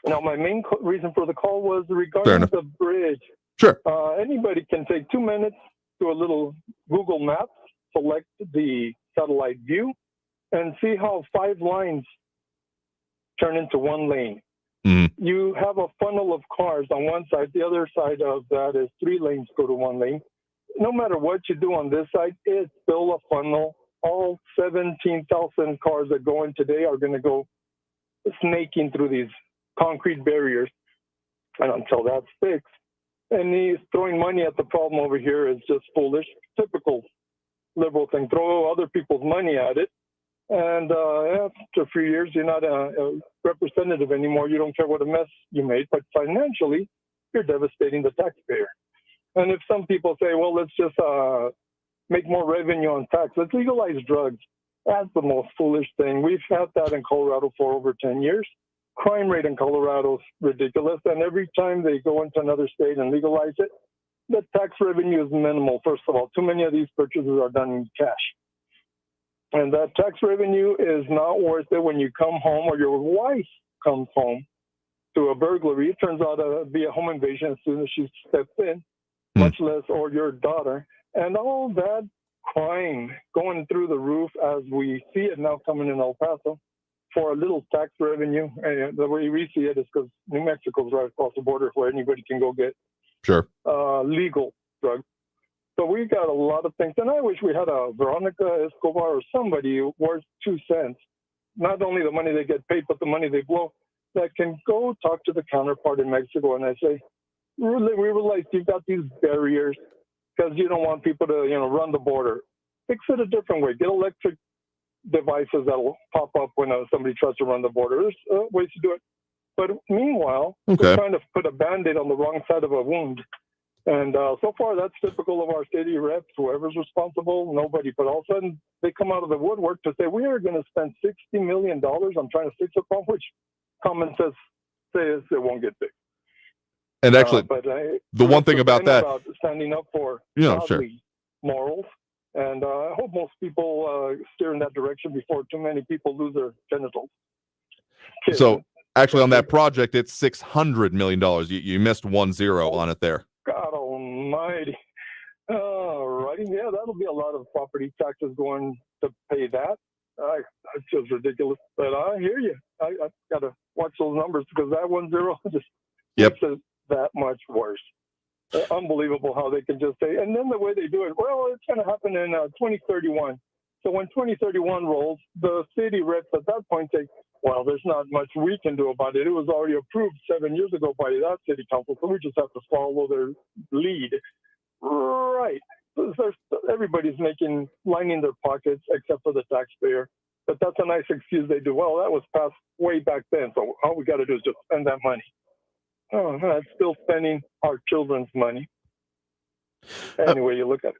Now, my main reason for the call was regarding the bridge. Sure. Anybody can take 2 minutes, do a little Google Maps, select the satellite view, and see how 5 lines turn into 1 lane. Mm-hmm. You have a funnel of cars on one side. The other side of that is 3 lanes go to 1 lane. No matter what you do on this side, it's still a funnel. All 17,000 cars that go in today are going to go snaking through these concrete barriers. And until that's fixed, and he's throwing money at the problem over here is just foolish. Typical liberal thing. Throw other people's money at it. And after a few years, you're not a representative anymore. You don't care what a mess you made. But financially, you're devastating the taxpayer. And if some people say, well, let's just make more revenue on tax, let's legalize drugs. That's the most foolish thing. We've had that in Colorado for over 10 years. Crime rate in Colorado is ridiculous. And every time they go into another state and legalize it, the tax revenue is minimal. First of all, too many of these purchases are done in cash. And that tax revenue is not worth it when you come home or your wife comes home to a burglary. It turns out to be a home invasion as soon as she steps in, much less, or your daughter. And all that crime going through the roof as we see it now coming in El Paso for a little tax revenue. And the way we see it is because New Mexico's right across the border where anybody can go get legal drugs. So we got a lot of things. And I wish we had a Veronica Escobar or somebody worth 2 cents, not only the money they get paid, but the money they blow, that can go talk to the counterpart in Mexico. And I say, we realize you've got these barriers because you don't want people to, run the border. Fix it a different way. Get electric devices that'll pop up when somebody tries to run the border. There's ways to do it. But meanwhile, we're trying to put a Band-Aid on the wrong side of a wound. And so far, that's typical of our city reps, whoever's responsible, nobody. But all of a sudden, they come out of the woodwork to say, we are going to spend $60 million on trying to fix a problem, which common sense says it won't get fixed. And actually, the one thing about that, about standing up for godly morals, and I hope most people steer in that direction before too many people lose their genitals. So actually, on that project, it's $600 million. You missed 10 on it there. God almighty. Righty. Yeah, that'll be a lot of property taxes going to pay that. It's just ridiculous. But I hear you. I got to watch those numbers because that 10 just makes it that much worse. Unbelievable how they can just say, and then the way they do it, well, it's going to happen in 2031. So when 2031 rolls, the city reps at that point say, Well, there's not much we can do about it. It was already approved 7 years ago by that city council, so we just have to follow their lead. Right. Everybody's lining their pockets except for the taxpayer. But that's a nice excuse they do. Well, that was passed way back then, so all we got to do is just spend that money. Oh, that's still spending our children's money. Anyway, you look at it.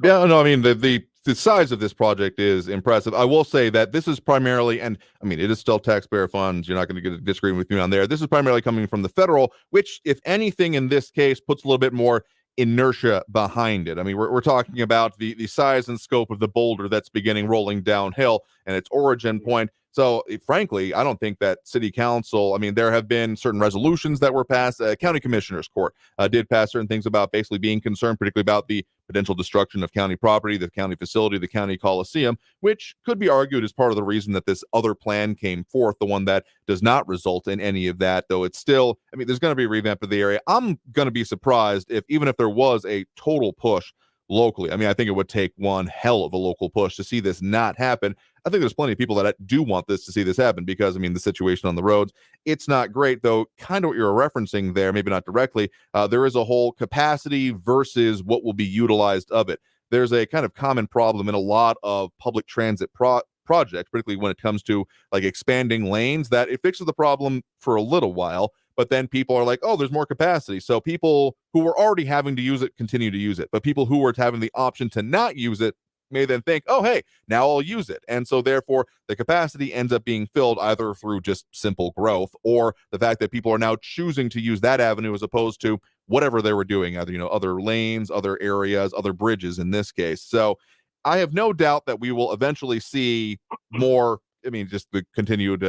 Yeah, no, I mean, the size of this project is impressive. I will say that this is primarily, and I mean, it is still taxpayer funds. You're not going to get a disagreement with me on there. This is primarily coming from the federal, which, if anything, in this case, puts a little bit more inertia behind it. I mean, we're talking about the size and scope of the boulder that's beginning rolling downhill and its origin point. So, frankly, I don't think that city council, I mean, there have been certain resolutions that were passed. County commissioners court did pass certain things about basically being concerned, particularly about the potential destruction of county property, the county facility, the county Coliseum, which could be argued as part of the reason that this other plan came forth, the one that does not result in any of that, though it's still, I mean, there's going to be a revamp of the area. I'm going to be surprised even if there was a total push locally. I mean, I think it would take one hell of a local push to see this not happen. I think there's plenty of people that do want this to see this happen because, I mean, the situation on the roads, it's not great, though. Kind of what you're referencing there, maybe not directly, there is a whole capacity versus what will be utilized of it. There's a kind of common problem in a lot of public transit projects, particularly when it comes to like expanding lanes, that it fixes the problem for a little while, but then people are like, oh, there's more capacity. So people who were already having to use it continue to use it. But people who were having the option to not use it may then think, oh, hey, now I'll use it. And so therefore the capacity ends up being filled either through just simple growth or the fact that people are now choosing to use that avenue as opposed to whatever they were doing, either, other lanes, other areas, other bridges in this case. So I have no doubt that we will eventually see more, I mean, just the continued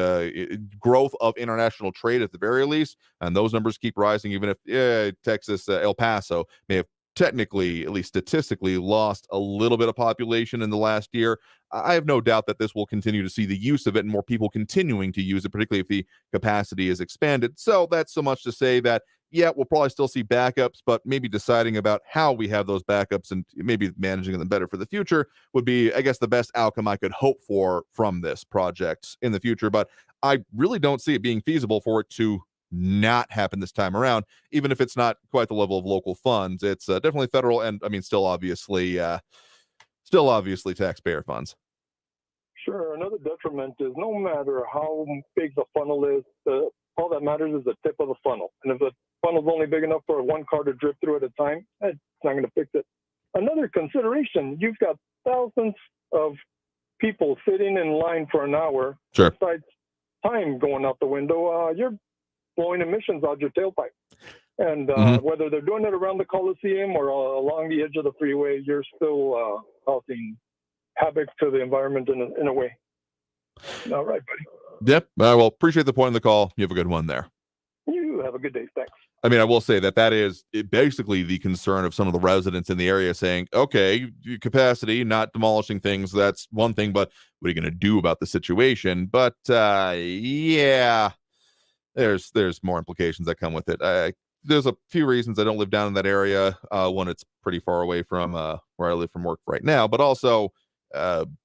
growth of international trade at the very least. And those numbers keep rising, even if Texas, El Paso may have technically, at least statistically, lost a little bit of population in the last year. I have no doubt that this will continue to see the use of it and more people continuing to use it, particularly if the capacity is expanded. So that's so much to say that, yeah, we'll probably still see backups, but maybe deciding about how we have those backups and maybe managing them better for the future would be, I guess, the best outcome I could hope for from this project in the future. But I really don't see it being feasible for it to not happen this time around, even if it's not quite the level of local funds. It's definitely federal, and I mean, still obviously taxpayer funds. Sure. Another detriment is no matter how big the funnel is, all that matters is the tip of the funnel. And if the funnel's only big enough for one car to drip through at a time, it's not going to fix it. Another consideration, you've got thousands of people sitting in line for an hour. Sure. Besides time going out the window, you're blowing emissions out your tailpipe. And whether they're doing it around the Coliseum or along the edge of the freeway, you're still causing havoc to the environment in a way. All right, buddy. Yep. Well, appreciate the point of the call. You have a good one there. You have a good day. Thanks. I mean, I will say that is basically the concern of some of the residents in the area saying, okay, capacity, not demolishing things, that's one thing, but what are you going to do about the situation? But yeah, there's more implications that come with it. There's a few reasons I don't live down in that area. One, it's pretty far away from where I live from work right now, but also,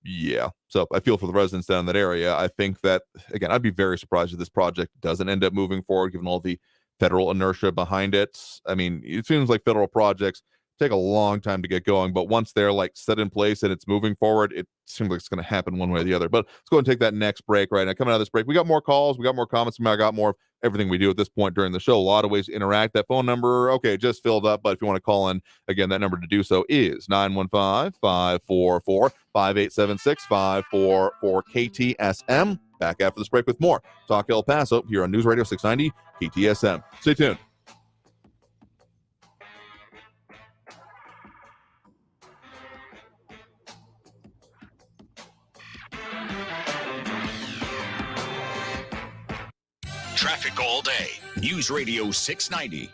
yeah. So I feel for the residents down in that area. I think that, again, I'd be very surprised if this project doesn't end up moving forward, given all the federal inertia behind it. I mean, it seems like federal projects take a long time to get going, but once they're like set in place and it's moving forward, it seems like it's going to happen one way or the other. But let's go and take that next break right now. Coming out of this break, we got more calls, we got more comments, I got more of everything we do at this point during the show. A lot of ways to interact. That phone number, okay, just filled up, but if you want to call in, again, that number to do so is 915-544-5876-544-KTSM. Back after this break with more Talk El Paso here on News Radio 690 KTSM. Stay tuned. Traffic all day. News Radio 690.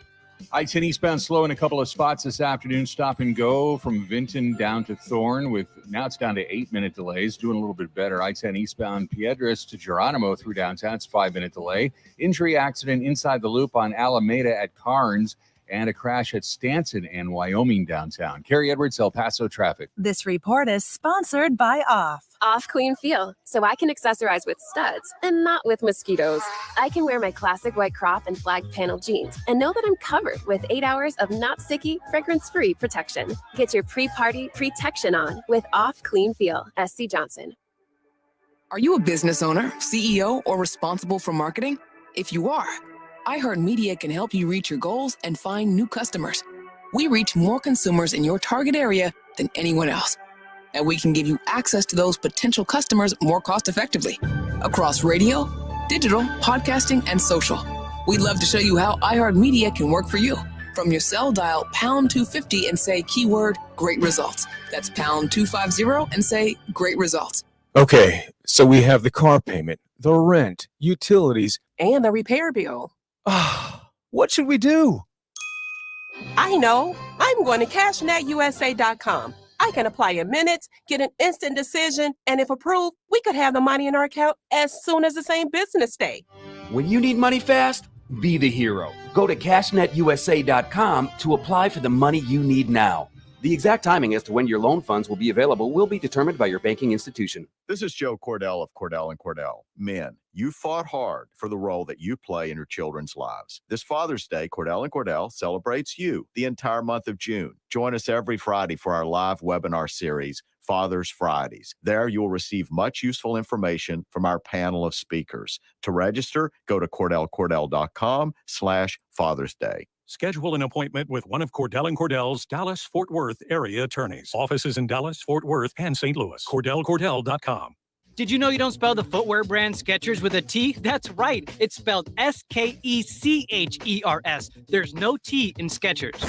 I-10 eastbound slow in a couple of spots this afternoon. Stop and go from Vinton down to Thorne now it's down to 8-minute delays. Doing a little bit better. I-10 eastbound Piedras to Geronimo through downtown. It's 5-minute delay. Injury accident inside the loop on Alameda at Carnes. and a crash at Stanton and Wyoming downtown. Carrie Edwards, El Paso traffic. This report is sponsored by Off. Off clean feel, so I can accessorize with studs and not with mosquitoes. I can wear my classic white crop and flag panel jeans and know that I'm covered with 8 hours of not sticky, fragrance-free protection. Get your pre-party protection on with Off Clean Feel. SC Johnson. Are you a business owner, CEO, or responsible for marketing? If you are, iHeartMedia can help you reach your goals and find new customers. We reach more consumers in your target area than anyone else. And we can give you access to those potential customers more cost-effectively across radio, digital, podcasting, and social. We'd love to show you how iHeartMedia can work for you. From your cell, dial pound 250 and say keyword great results. That's pound 250 and say great results. Okay, so we have the car payment, the rent, utilities, and the repair bill. What should we do? I know. I'm going to CashNetUSA.com. I can apply in minutes, get an instant decision, and if approved, we could have the money in our account as soon as the same business day. When you need money fast, be the hero. Go to CashNetUSA.com to apply for the money you need now. The exact timing as to when your loan funds will be available will be determined by your banking institution. This is Joe Cordell of Cordell & Cordell. Men, you fought hard for the role that you play in your children's lives. This Father's Day, Cordell & Cordell celebrates you the entire month of June. Join us every Friday for our live webinar series, Father's Fridays. There you will receive much useful information from our panel of speakers. To register, go to CordellCordell.com/Father's Day. Schedule an appointment with one of Cordell & Cordell's Dallas-Fort Worth area attorneys. Offices in Dallas, Fort Worth, and St. Louis. CordellCordell.com. Did you know you don't spell the footwear brand Skechers with a T? That's right. It's spelled Skechers. There's no T in Skechers.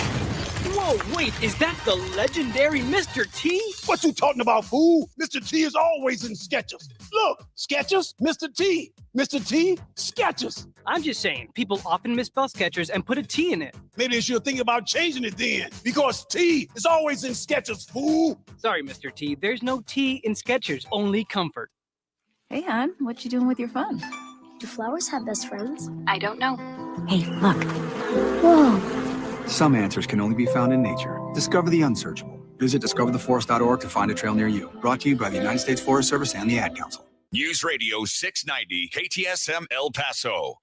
Whoa, wait, is that the legendary Mr. T? What you talking about, fool? Mr. T is always in Skechers. Look, Skechers, Mr. T. Mr. T, Skechers. I'm just saying, people often misspell Skechers and put a T in it. Maybe they should think about changing it then, because T is always in Skechers, fool. Sorry, Mr. T, there's no T in Skechers, only comfort. Hey, hon, what you doing with your phone? Do flowers have best friends? I don't know. Hey, look. Whoa. Some answers can only be found in nature. Discover the unsearchable. Visit discovertheforest.org to find a trail near you. Brought to you by the United States Forest Service and the Ad Council. News Radio 690 KTSM El Paso.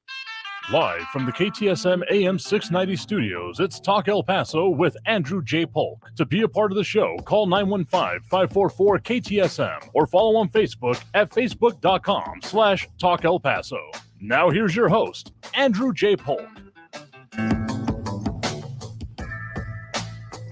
Live from the KTSM AM 690 studios, it's Talk El Paso with Andrew J. Polk. To be a part of the show, call 915-544-KTSM or follow on Facebook at facebook.com/Talk El Paso. Now here's your host, Andrew J. Polk.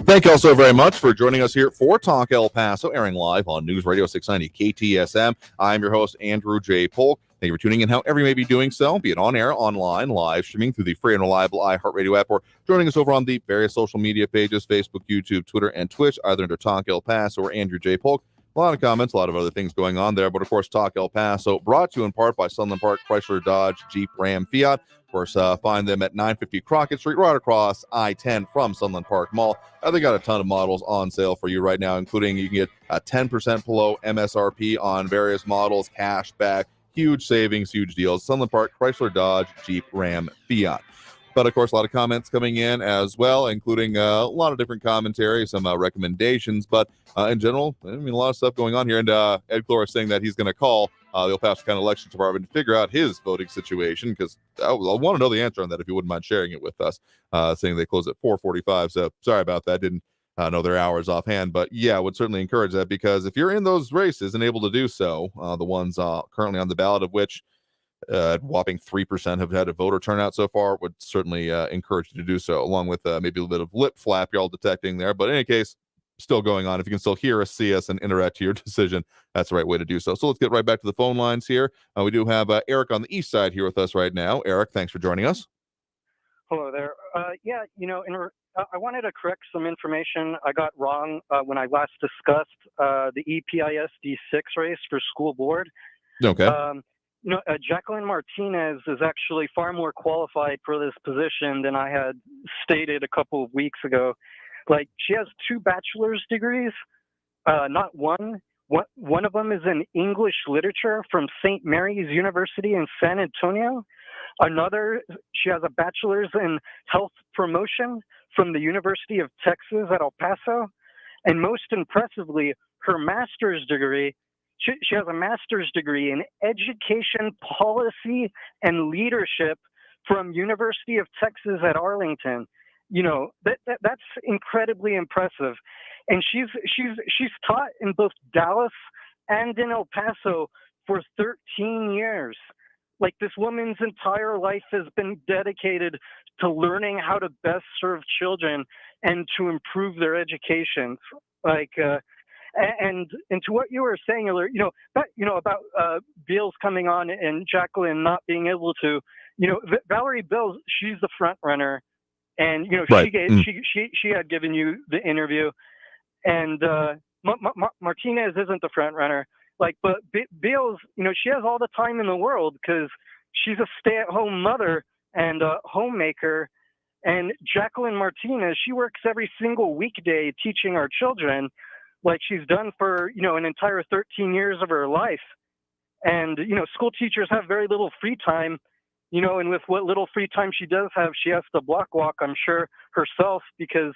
Thank you all so very much for joining us here for Talk El Paso, airing live on News Radio 690 KTSM. I'm your host, Andrew J. Polk. Thank you for tuning in, however you may be doing so, be it on air, online, live streaming through the free and reliable iHeartRadio app, or joining us over on the various social media pages, Facebook, YouTube, Twitter, and Twitch, either under Talk El Paso or Andrew J. Polk. A lot of comments, a lot of other things going on there, but of course, Talk El Paso, brought to you in part by Sunland Park, Chrysler, Dodge, Jeep, Ram, Fiat. Of course, find them at 950 Crockett Street, right across I-10 from Sunland Park Mall. They got a ton of models on sale for you right now, including you can get a 10% below MSRP on various models, cash back, huge savings, huge deals. Sunland Park, Chrysler, Dodge, Jeep, Ram, Fiat. But of course, a lot of comments coming in as well, including a lot of different commentary, some recommendations. But in general, I mean, a lot of stuff going on here. And Ed Clore saying that he's going to call the El Paso County Elections Department to figure out his voting situation, because I want to know the answer on that if you wouldn't mind sharing it with us. Saying they close at 4:45. So sorry about that. Didn't know their hours offhand. But yeah, would certainly encourage that, because if you're in those races and able to do so, the ones currently on the ballot, of which whopping 3% have had a voter turnout so far, would certainly encourage you to do so, along with maybe a little bit of lip flap y'all detecting there. But in any case, still going on. If you can still hear us, see us, and interact to your decision, that's the right way to do so. So let's get right back to the phone lines here. We do have Eric on the east side here with us right now. Eric, thanks for joining us. Hello there. Yeah, I wanted to correct some information I got wrong when I last discussed the EPIS D6 race for school board. Okay. Jacqueline Martinez is actually far more qualified for this position than I had stated a couple of weeks ago. Like, she has 2 bachelor's degrees, not one. One of them is in English literature from St. Mary's University in San Antonio. She has a bachelor's in health promotion from the University of Texas at El Paso. And most impressively, her master's degree, she has a master's degree in education policy and leadership from University of Texas at Arlington. That's incredibly impressive. And she's taught in both Dallas and in El Paso for 13 years. Like, this woman's entire life has been dedicated to learning how to best serve children and to improve their education. And to what you were saying earlier, about Beals coming on and Jacqueline not being able to, Valerie Beals, she's the front runner, and Right. she had given you the interview, and Martinez isn't the front runner. But Beals, she has all the time in the world because she's a stay-at-home mother and a homemaker. And Jacqueline Martinez, she works every single weekday teaching our children, like she's done for, an entire 13 years of her life. And, school teachers have very little free time, and with what little free time she does have, she has to block walk, I'm sure, herself, because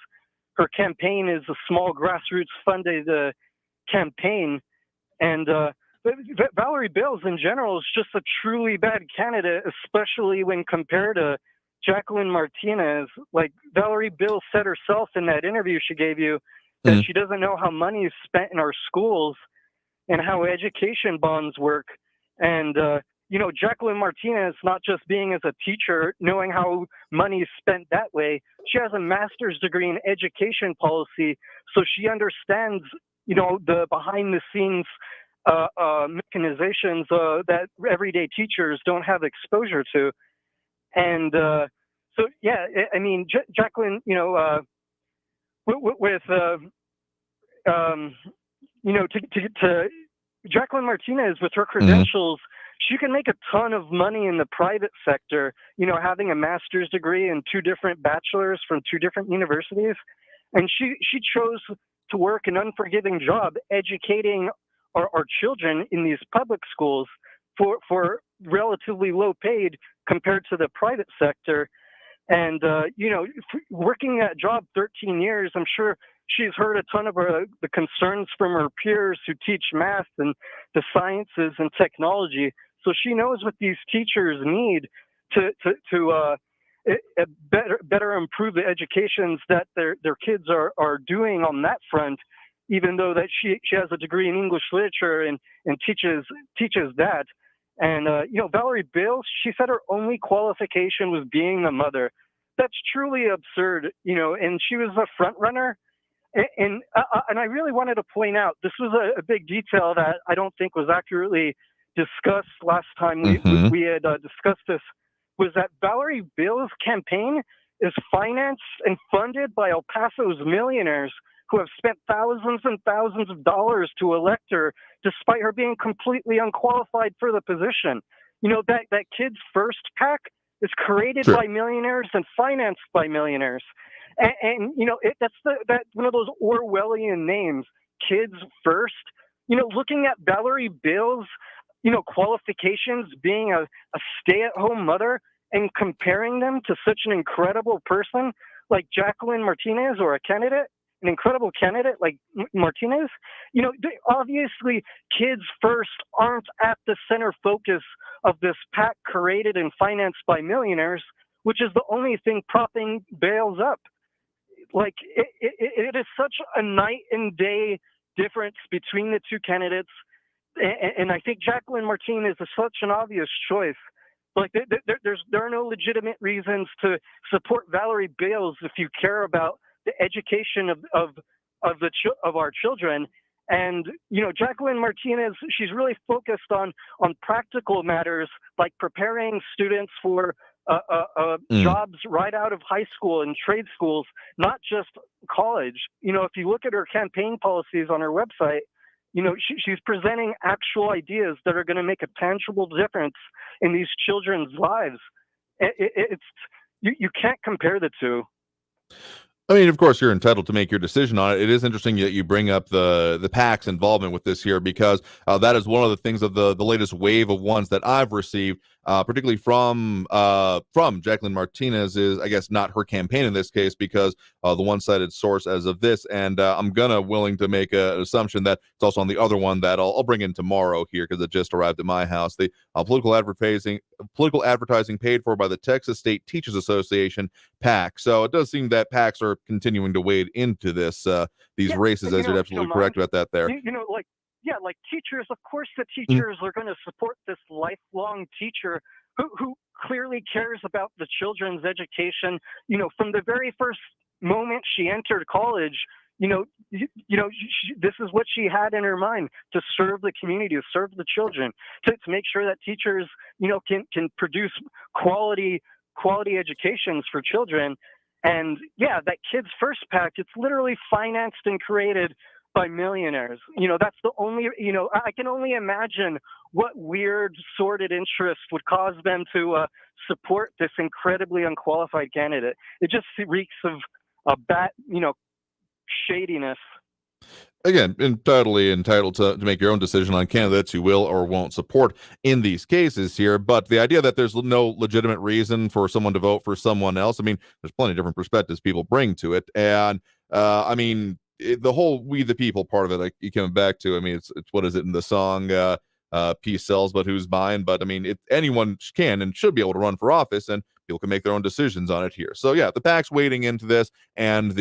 her campaign is a small grassroots funded campaign. And Valerie Beals in general is just a truly bad candidate, especially when compared to Jacqueline Martinez. Like, Valerie Beals said herself in that interview she gave you that she doesn't know how money is spent in our schools and how education bonds work. And, Jacqueline Martinez, not just being as a teacher, knowing how money is spent that way, she has a master's degree in education policy, so she understands the behind the scenes mechanizations that everyday teachers don't have exposure to. And Jacqueline, Jacqueline Martinez, with her credentials, she can make a ton of money in the private sector, having a master's degree and 2 different bachelors from 2 different universities. And she chose to work an unforgiving job educating our children in these public schools for relatively low paid compared to the private sector. And, working that job 13 years, I'm sure she's heard a ton of the concerns from her peers who teach math and the sciences and technology. So she knows what these teachers need to better improve the educations that their kids are doing on that front, even though that she has a degree in English literature and teaches that. And, Valerie Beals, she said her only qualification was being a mother. That's truly absurd, and she was a front runner. And I really wanted to point out, this was a big detail that I don't think was accurately discussed last time we had discussed this, was that Valerie Beals' campaign is financed and funded by El Paso's millionaires who have spent thousands and thousands of dollars to elect her, despite her being completely unqualified for the position. That Kids First PAC is created by millionaires and financed by millionaires. And that's one of those Orwellian names, Kids First. Looking at Valerie Beals' qualifications, being a stay-at-home mother, and comparing them to such an incredible person like Jacqueline Martinez, or an incredible candidate like Martinez, obviously Kids First aren't at the center focus of this PAC created and financed by millionaires, which is the only thing propping Beals up. Like, it is such a night and day difference between the 2 candidates. And I think Jacqueline Martinez is such an obvious choice. Like, there are no legitimate reasons to support Valerie Beals if you care about the education of our children. And Jacqueline Martinez, she's really focused on practical matters, like preparing students for jobs right out of high school and trade schools, not just college. If you look at her campaign policies on her website, she's presenting actual ideas that are going to make a tangible difference in these children's lives. You can't compare the 2. I mean, of course, you're entitled to make your decision on it. It is interesting that you bring up the PAC's involvement with this here, because that is one of the things of the latest wave of ones that I've received particularly from Jacqueline Martinez's, I guess not her campaign in this case, because the one-sided source as of this, and I'm willing to make an assumption that it's also on the other one that I'll bring in tomorrow here because it just arrived at my house. The political advertising paid for by the Texas State Teachers Association, PAC. So it does seem that PACs are continuing to wade into this these races, as you're absolutely correct about that there. Like teachers, of course the teachers are going to support this lifelong teacher who clearly cares about the children's education. From the very first moment she entered college, this is what she had in her mind, to serve the community, to serve the children, to make sure that teachers, can produce quality educations for children. And that Kids First PAC, it's literally financed and created by millionaires. That's the only, I can only imagine what weird, sordid interest would cause them to support this incredibly unqualified candidate. It just reeks of a shadiness. Again, totally entitled to make your own decision on candidates you will or won't support in these cases here. But the idea that there's no legitimate reason for someone to vote for someone else, I mean, there's plenty of different perspectives people bring to it. And the whole "we the people" part of it, like you coming back to, I mean, it's what is it in the song, peace sells, but who's buying? But I mean, anyone can and should be able to run for office, and people can make their own decisions on it here. So the PAC's wading into this, and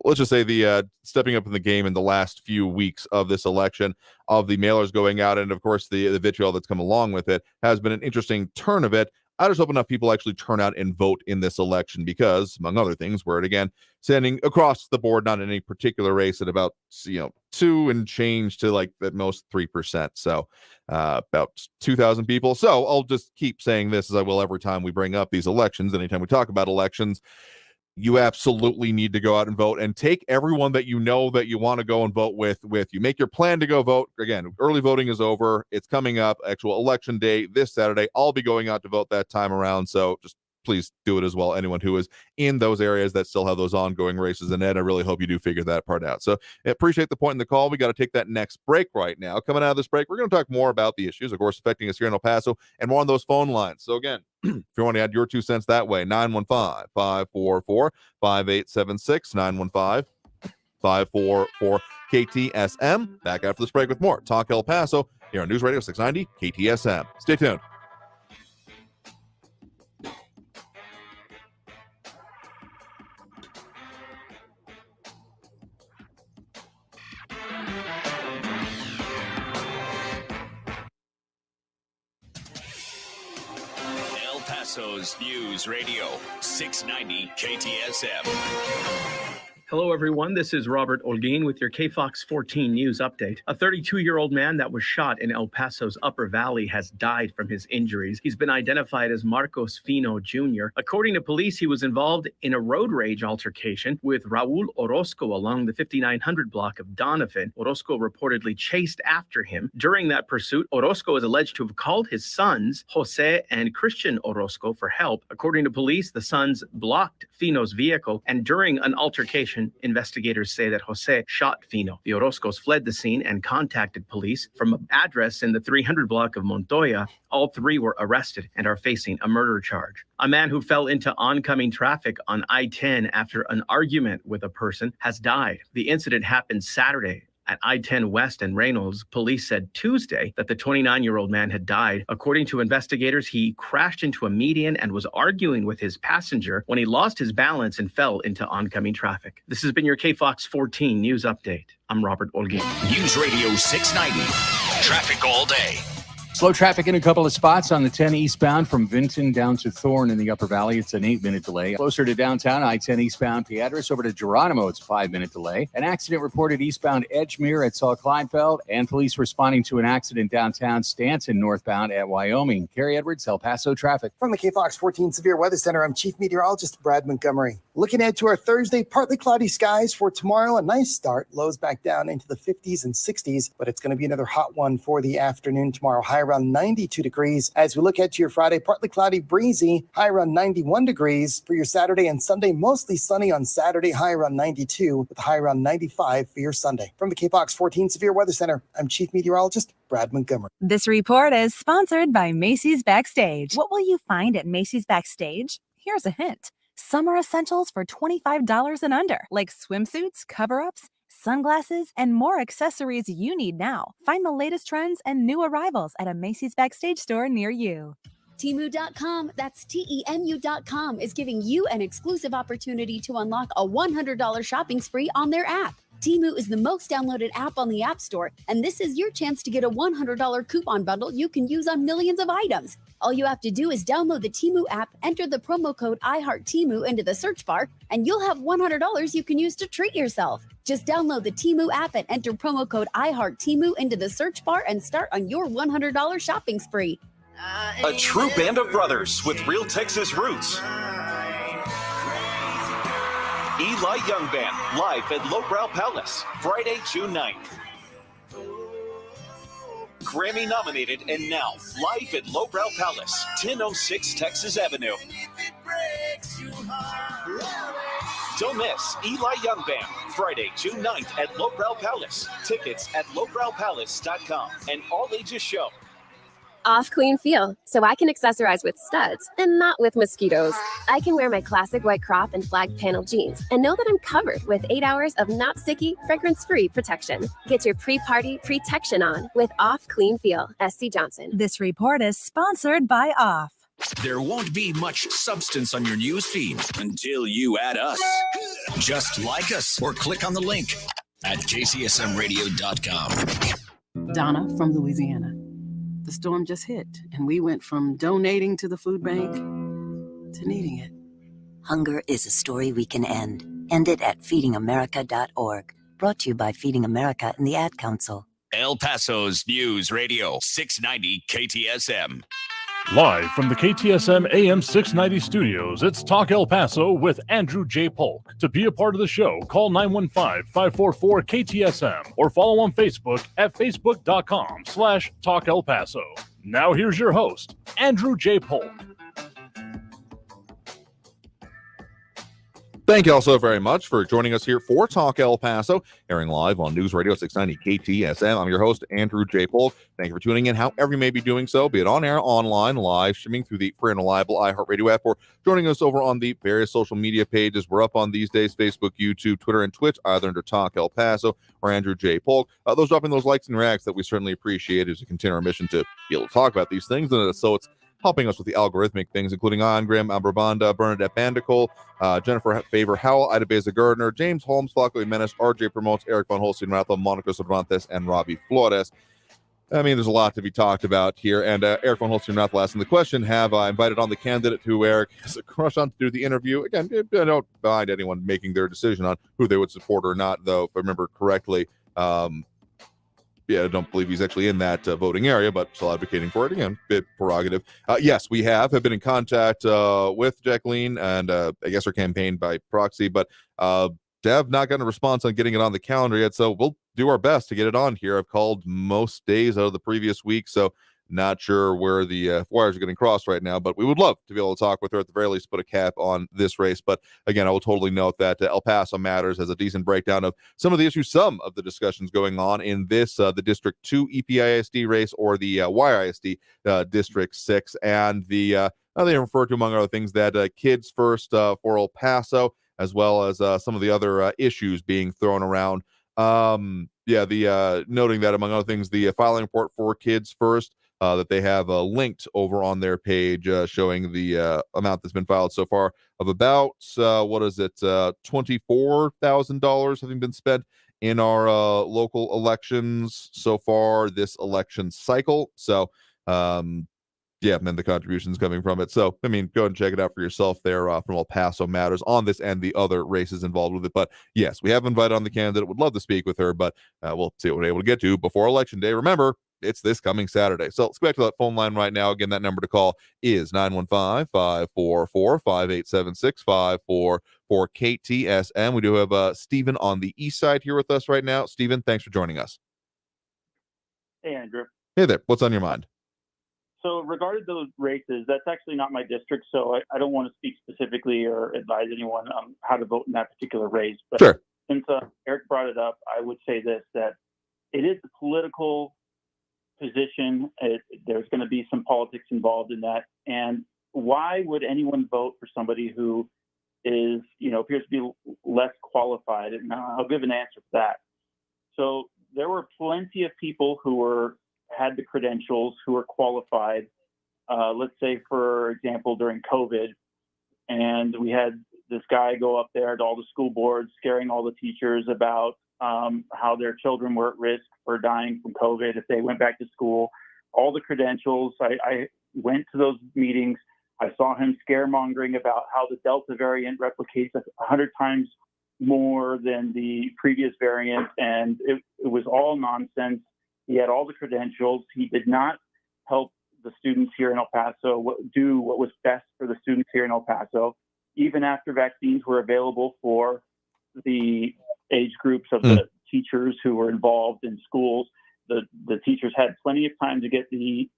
let's just say the stepping up in the game in the last few weeks of this election, of the mailers going out, and of course the vitriol that's come along with it, has been an interesting turn of it. I just hope enough people actually turn out and vote in this election because, among other things, we're again standing across the board, not in any particular race, at about 2 and change to like at most 3%. So about 2,000 people. So I'll just keep saying this as I will every time we bring up these elections. Anytime we talk about elections, you absolutely need to go out and vote, and take everyone that you know that you want to go and vote with you. Make your plan to go vote. Again, early voting is over. It's coming up. Actual election day this Saturday. I'll be going out to vote that time around. So just please do it as well. Anyone who is in those areas that still have those ongoing races in it, I really hope you do figure that part out. So I appreciate the point in the call. We got to take that next break right now. Coming out of this break, we're going to talk more about the issues, of course, affecting us here in El Paso, and more on those phone lines. So again, if you want to add your 2 cents that way, 915-544-5876, 915-544-KTSM. Back after this break with more Talk El Paso here on News Radio 690 KTSM. Stay tuned. El Paso's News Radio 690 KTSM. Hello, everyone. This is Robert Olguin with your KFOX 14 News Update. A 32-year-old man that was shot in El Paso's Upper Valley has died from his injuries. He's been identified as Marcos Fino Jr. According to police, he was involved in a road rage altercation with Raul Orozco along the 5900 block of Donovan. Orozco reportedly chased after him. During that pursuit, Orozco is alleged to have called his sons, Jose and Christian Orozco, for help. According to police, the sons blocked Fino's vehicle, and during an altercation, investigators say that Jose shot Fino. The Orozcos fled the scene and contacted police from an address in the 300 block of Montoya. All three were arrested and are facing a murder charge. A man who fell into oncoming traffic on I-10 after an argument with a person has died. The incident happened Saturday at I-10 West and Reynolds. Police said Tuesday that the 29-year-old man had died. According to investigators, he crashed into a median and was arguing with his passenger when he lost his balance and fell into oncoming traffic. This has been your KFOX 14 News Update. I'm Robert Olguin. News Radio 690. Traffic all day. Slow traffic in a couple of spots on the 10 eastbound from Vinton down to Thorne in the Upper Valley. It's an 8-minute delay. Closer to downtown, I-10 eastbound Piedras over to Geronimo, it's a 5-minute delay. An accident reported eastbound Edgemere at Saw Kleinfeld, and police responding to an accident downtown Stanton northbound at Wyoming. Carrie Edwards, El Paso traffic. From the KFOX 14 Severe Weather Center, I'm Chief Meteorologist Brad Montgomery. Looking ahead to our Thursday, partly cloudy skies for tomorrow. A nice start. Lows back down into the 50s and 60s, but it's going to be another hot one for the afternoon tomorrow. High around 92 degrees. As we look ahead to your Friday, partly cloudy, breezy. High around 91 degrees. For your Saturday and Sunday, mostly sunny on Saturday. High around 92 with a high around 95 for your Sunday. From the KFOX 14 Severe Weather Center, I'm Chief Meteorologist Brad Montgomery. This report is sponsored by Macy's Backstage. What will you find at Macy's Backstage? Here's a hint. Summer essentials for $25 and under, like swimsuits, cover-ups, sunglasses, and more accessories you need now. Find the latest trends and new arrivals at a Macy's Backstage store near you. Temu.com, that's TEMU.com, is giving you an exclusive opportunity to unlock a $100 shopping spree on their app. Temu is the most downloaded app on the App Store, and this is your chance to get a $100 coupon bundle you can use on millions of items. All you have to do is download the Temu app, enter the promo code IHEARTTEMU into the search bar, and you'll have $100 you can use to treat yourself. Just download the Temu app and enter promo code IHEARTTEMU into the search bar and start on your $100 shopping spree. A true band of brothers with real Texas roots. Eli Young Band, live at Lowbrow Palace, Friday, June 9th. Grammy nominated and now live at Lowbrow Palace, 1006 Texas Avenue. Don't miss Eli Young Band, Friday, June 9th at Lowbrow Palace. Tickets at lowbrowpalace.com. An all-ages show. Off clean feel, so I can accessorize with studs and not with mosquitoes. I can wear my classic white crop and flag panel jeans and know that I'm covered with 8 hours of not sticky, fragrance-free protection. Get your pre-party protection on with Off Clean Feel. SC Johnson. This report is sponsored by Off. There won't be much substance on your news feed until you add us. Just like us or click on the link at kcsmradio.com. Donna from Louisiana. The storm just hit, and we went from donating to the food bank to needing it. Hunger is a story we can end. End it at feedingamerica.org. Brought to you by Feeding America and the Ad Council. El Paso's News Radio, 690 KTSM. Live from the KTSM AM 690 studios, it's Talk El Paso with Andrew J. Polk. To be a part of the show, call 915-544-KTSM or follow on Facebook at facebook.com/Talk El Paso. Now here's your host, Andrew J. Polk. Thank you all so very much for joining us here for Talk El Paso, airing live on News Radio 690 KTSM. I'm your host, Andrew J. Polk. Thank you for tuning in, however you may be doing so, be it on air, online, live, streaming through the free and reliable iHeartRadio app, or joining us over on the various social media pages. We're up on these days, Facebook, YouTube, Twitter, and Twitch, either under Talk El Paso or Andrew J. Polk. Those dropping those likes and reacts that we certainly appreciate as we continue our mission to be able to talk about these things, and so it's helping us with the algorithmic things, including Graham Ambrabanda, Bernadette Bandicool, Jennifer Favor Howell, Ida Beza Gardner, James Holmes, Flaco Jimenez, RJ Promotes, Eric Von Holstein Rathel, Monica Cervantes, and Robbie Flores. I mean, there's a lot to be talked about here. And Eric Von Holstein Rathel asking the question, have I invited on the candidate who Eric has a crush on to do the interview? Again, I don't mind anyone making their decision on who they would support or not, though, if I remember correctly. I don't believe he's actually in that voting area, but still advocating for it. Again, bit prerogative. Yes, we have been in contact with Jacqueline and I guess her campaign by proxy, but have not gotten a response on getting it on the calendar yet. So we'll do our best to get it on here. I've called most days out of the previous week, so not sure where the wires are getting crossed right now, but we would love to be able to talk with her, at the very least, put a cap on this race. But again, I will totally note that El Paso Matters has a decent breakdown of some of the issues, some of the discussions going on in this, the District 2 EPISD race, or the YISD District 6, and the they refer to, among other things, that Kids First for El Paso, as well as some of the other issues being thrown around. Noting that, among other things, the filing report for Kids First, that they have linked over on their page, showing the amount that's been filed so far of about $24,000 having been spent in our local elections so far this election cycle. So and then the contributions coming from it. So, I mean, go ahead and check it out for yourself there from El Paso Matters on this and the other races involved with it. But yes, we have invited on the candidate. Would love to speak with her, but we'll see what we're able to get to before Election Day. Remember, it's this coming Saturday. So let's go back to that phone line right now. Again, that number to call is 915-544-5876, for KTSM. We do have Stephen on the east side here with us right now. Stephen, thanks for joining us. Hey, Andrew. Hey there. What's on your mind? So regarding those races, that's actually not my district, so I don't want to speak specifically or advise anyone on how to vote in that particular race. But sure. Since Eric brought it up, I would say this, that it is a political position. There's going to be some politics involved in that. And why would anyone vote for somebody who is, appears to be less qualified? And I'll give an answer to that. So there were plenty of people who had the credentials, who were qualified. Let's say, for example, during COVID, and we had this guy go up there to all the school boards, scaring all the teachers about how their children were at risk for dying from COVID if they went back to school. All the credentials. I went to those meetings. I saw him scaremongering about how the Delta variant replicates 100 times more than the previous variant, and it was all nonsense. He had all the credentials. He did not help the students here in El Paso do what was best for the students here in El Paso, even after vaccines were available for the age groups of the teachers who were involved in schools. The teachers had plenty of time to get the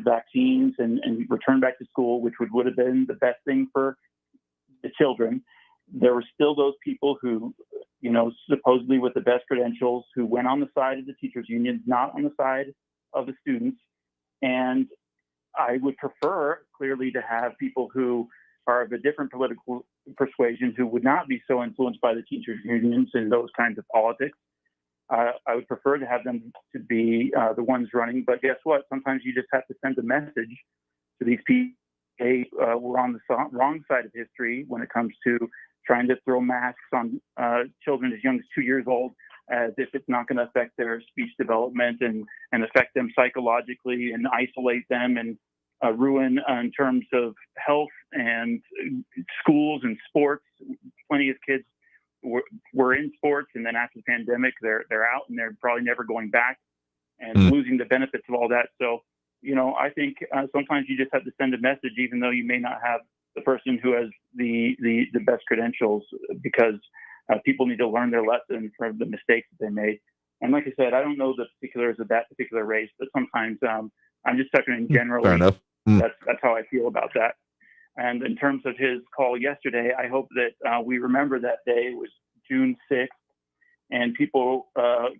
vaccines and return back to school, which would have been the best thing for the children. There were still those people who, supposedly with the best credentials, who went on the side of the teachers' unions, not on the side of the students. And I would prefer, clearly, to have people who are of a different political persuasion, who would not be so influenced by the teachers' unions and those kinds of politics. I would prefer to have them to be the ones running. But guess what? Sometimes you just have to send a message to these people. Hey, we're on the wrong side of history when it comes to trying to throw masks on children as young as 2 years old, as if it's not going to affect their speech development and affect them psychologically and isolate them and ruin in terms of health and schools and sports. Plenty of kids were in sports, and then after the pandemic, they're out and they're probably never going back and losing the benefits of all that. So, I think sometimes you just have to send a message, even though you may not have the person who has the best credentials, because people need to learn their lesson from the mistakes that they made. And like I said, I don't know the particulars of that particular race, but sometimes I'm just talking in general. Fair enough. That's how I feel about that. And in terms of his call yesterday, I hope that we remember that day. It was June 6th, and people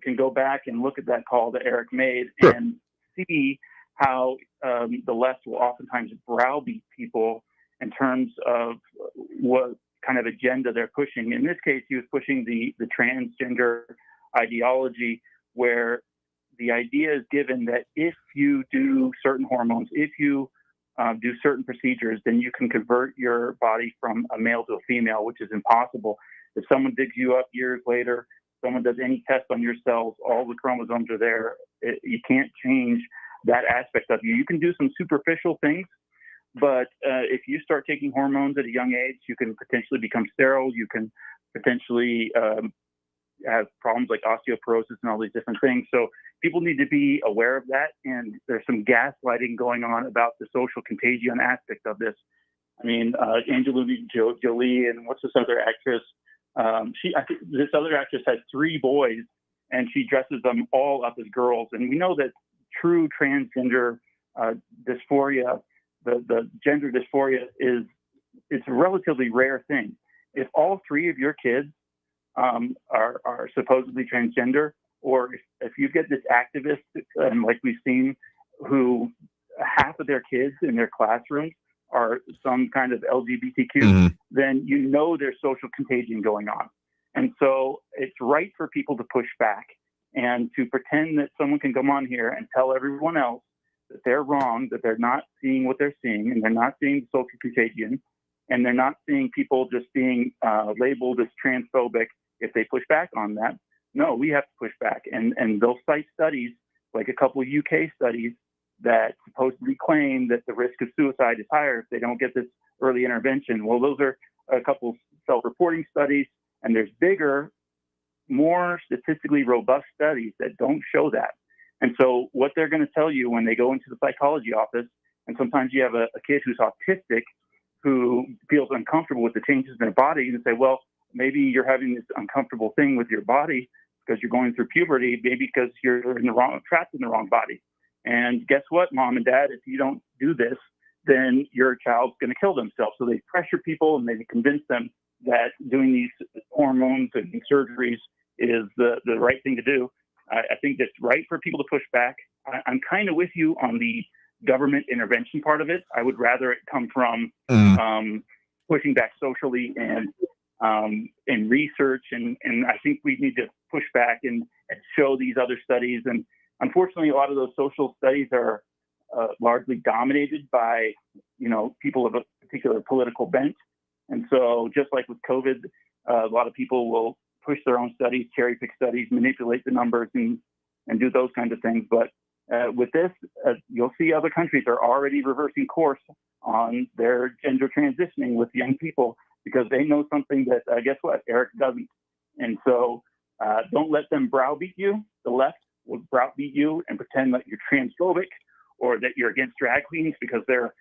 can go back and look at that call that Eric made and see how the left will oftentimes browbeat people in terms of what kind of agenda they're pushing. In this case, he was pushing the transgender ideology, where the idea is given that if you do certain hormones, if you do certain procedures, then you can convert your body from a male to a female, which is impossible. If someone digs you up years later, someone does any test on your cells, all the chromosomes are there. You can't change that aspect of you. You can do some superficial things, but if you start taking hormones at a young age, you can potentially become sterile. You can potentially have problems like osteoporosis and all these different things. So people need to be aware of that. And there's some gaslighting going on about the social contagion aspect of this. I mean, Angelina Jolie and what's this other actress? I think this other actress has 3 boys, and she dresses them all up as girls. And we know that true transgender dysphoria, the gender dysphoria, it's a relatively rare thing. If all 3 of your kids are supposedly transgender, or if you get this activist, like we've seen, who half of their kids in their classrooms are some kind of LGBTQ, then there's social contagion going on. And so it's right for people to push back and to pretend that someone can come on here and tell everyone else that they're wrong, that they're not seeing what they're seeing, and they're not seeing the social contagion, and they're not seeing people just being labeled as transphobic if they push back on that. No, we have to push back. And they'll cite studies, like a couple of UK studies, that supposedly claim that the risk of suicide is higher if they don't get this early intervention. Well, those are a couple self-reporting studies, and there's bigger, more statistically robust studies that don't show that. And so what they're going to tell you when they go into the psychology office, and sometimes you have a kid who's autistic who feels uncomfortable with the changes in their body, you can say, well, maybe you're having this uncomfortable thing with your body because you're going through puberty, maybe because you're trapped in the wrong body. And guess what, mom and dad, if you don't do this, then your child's going to kill themselves. So they pressure people and they convince them that doing these hormones and surgeries is the right thing to do. I think it's right for people to push back. I'm kind of with you on the government intervention part of it. I would rather it come from pushing back socially and research. And I think we need to push back and show these other studies. And unfortunately, a lot of those social studies are largely dominated by, people of a particular political bent. And so just like with COVID, a lot of people will push their own studies, cherry pick studies, manipulate the numbers and do those kinds of things. But with this, you'll see other countries are already reversing course on their gender transitioning with young people because they know something that, guess what, Eric doesn't. And so don't let them browbeat you. The left will browbeat you and pretend that you're transphobic or that you're against drag queens because they're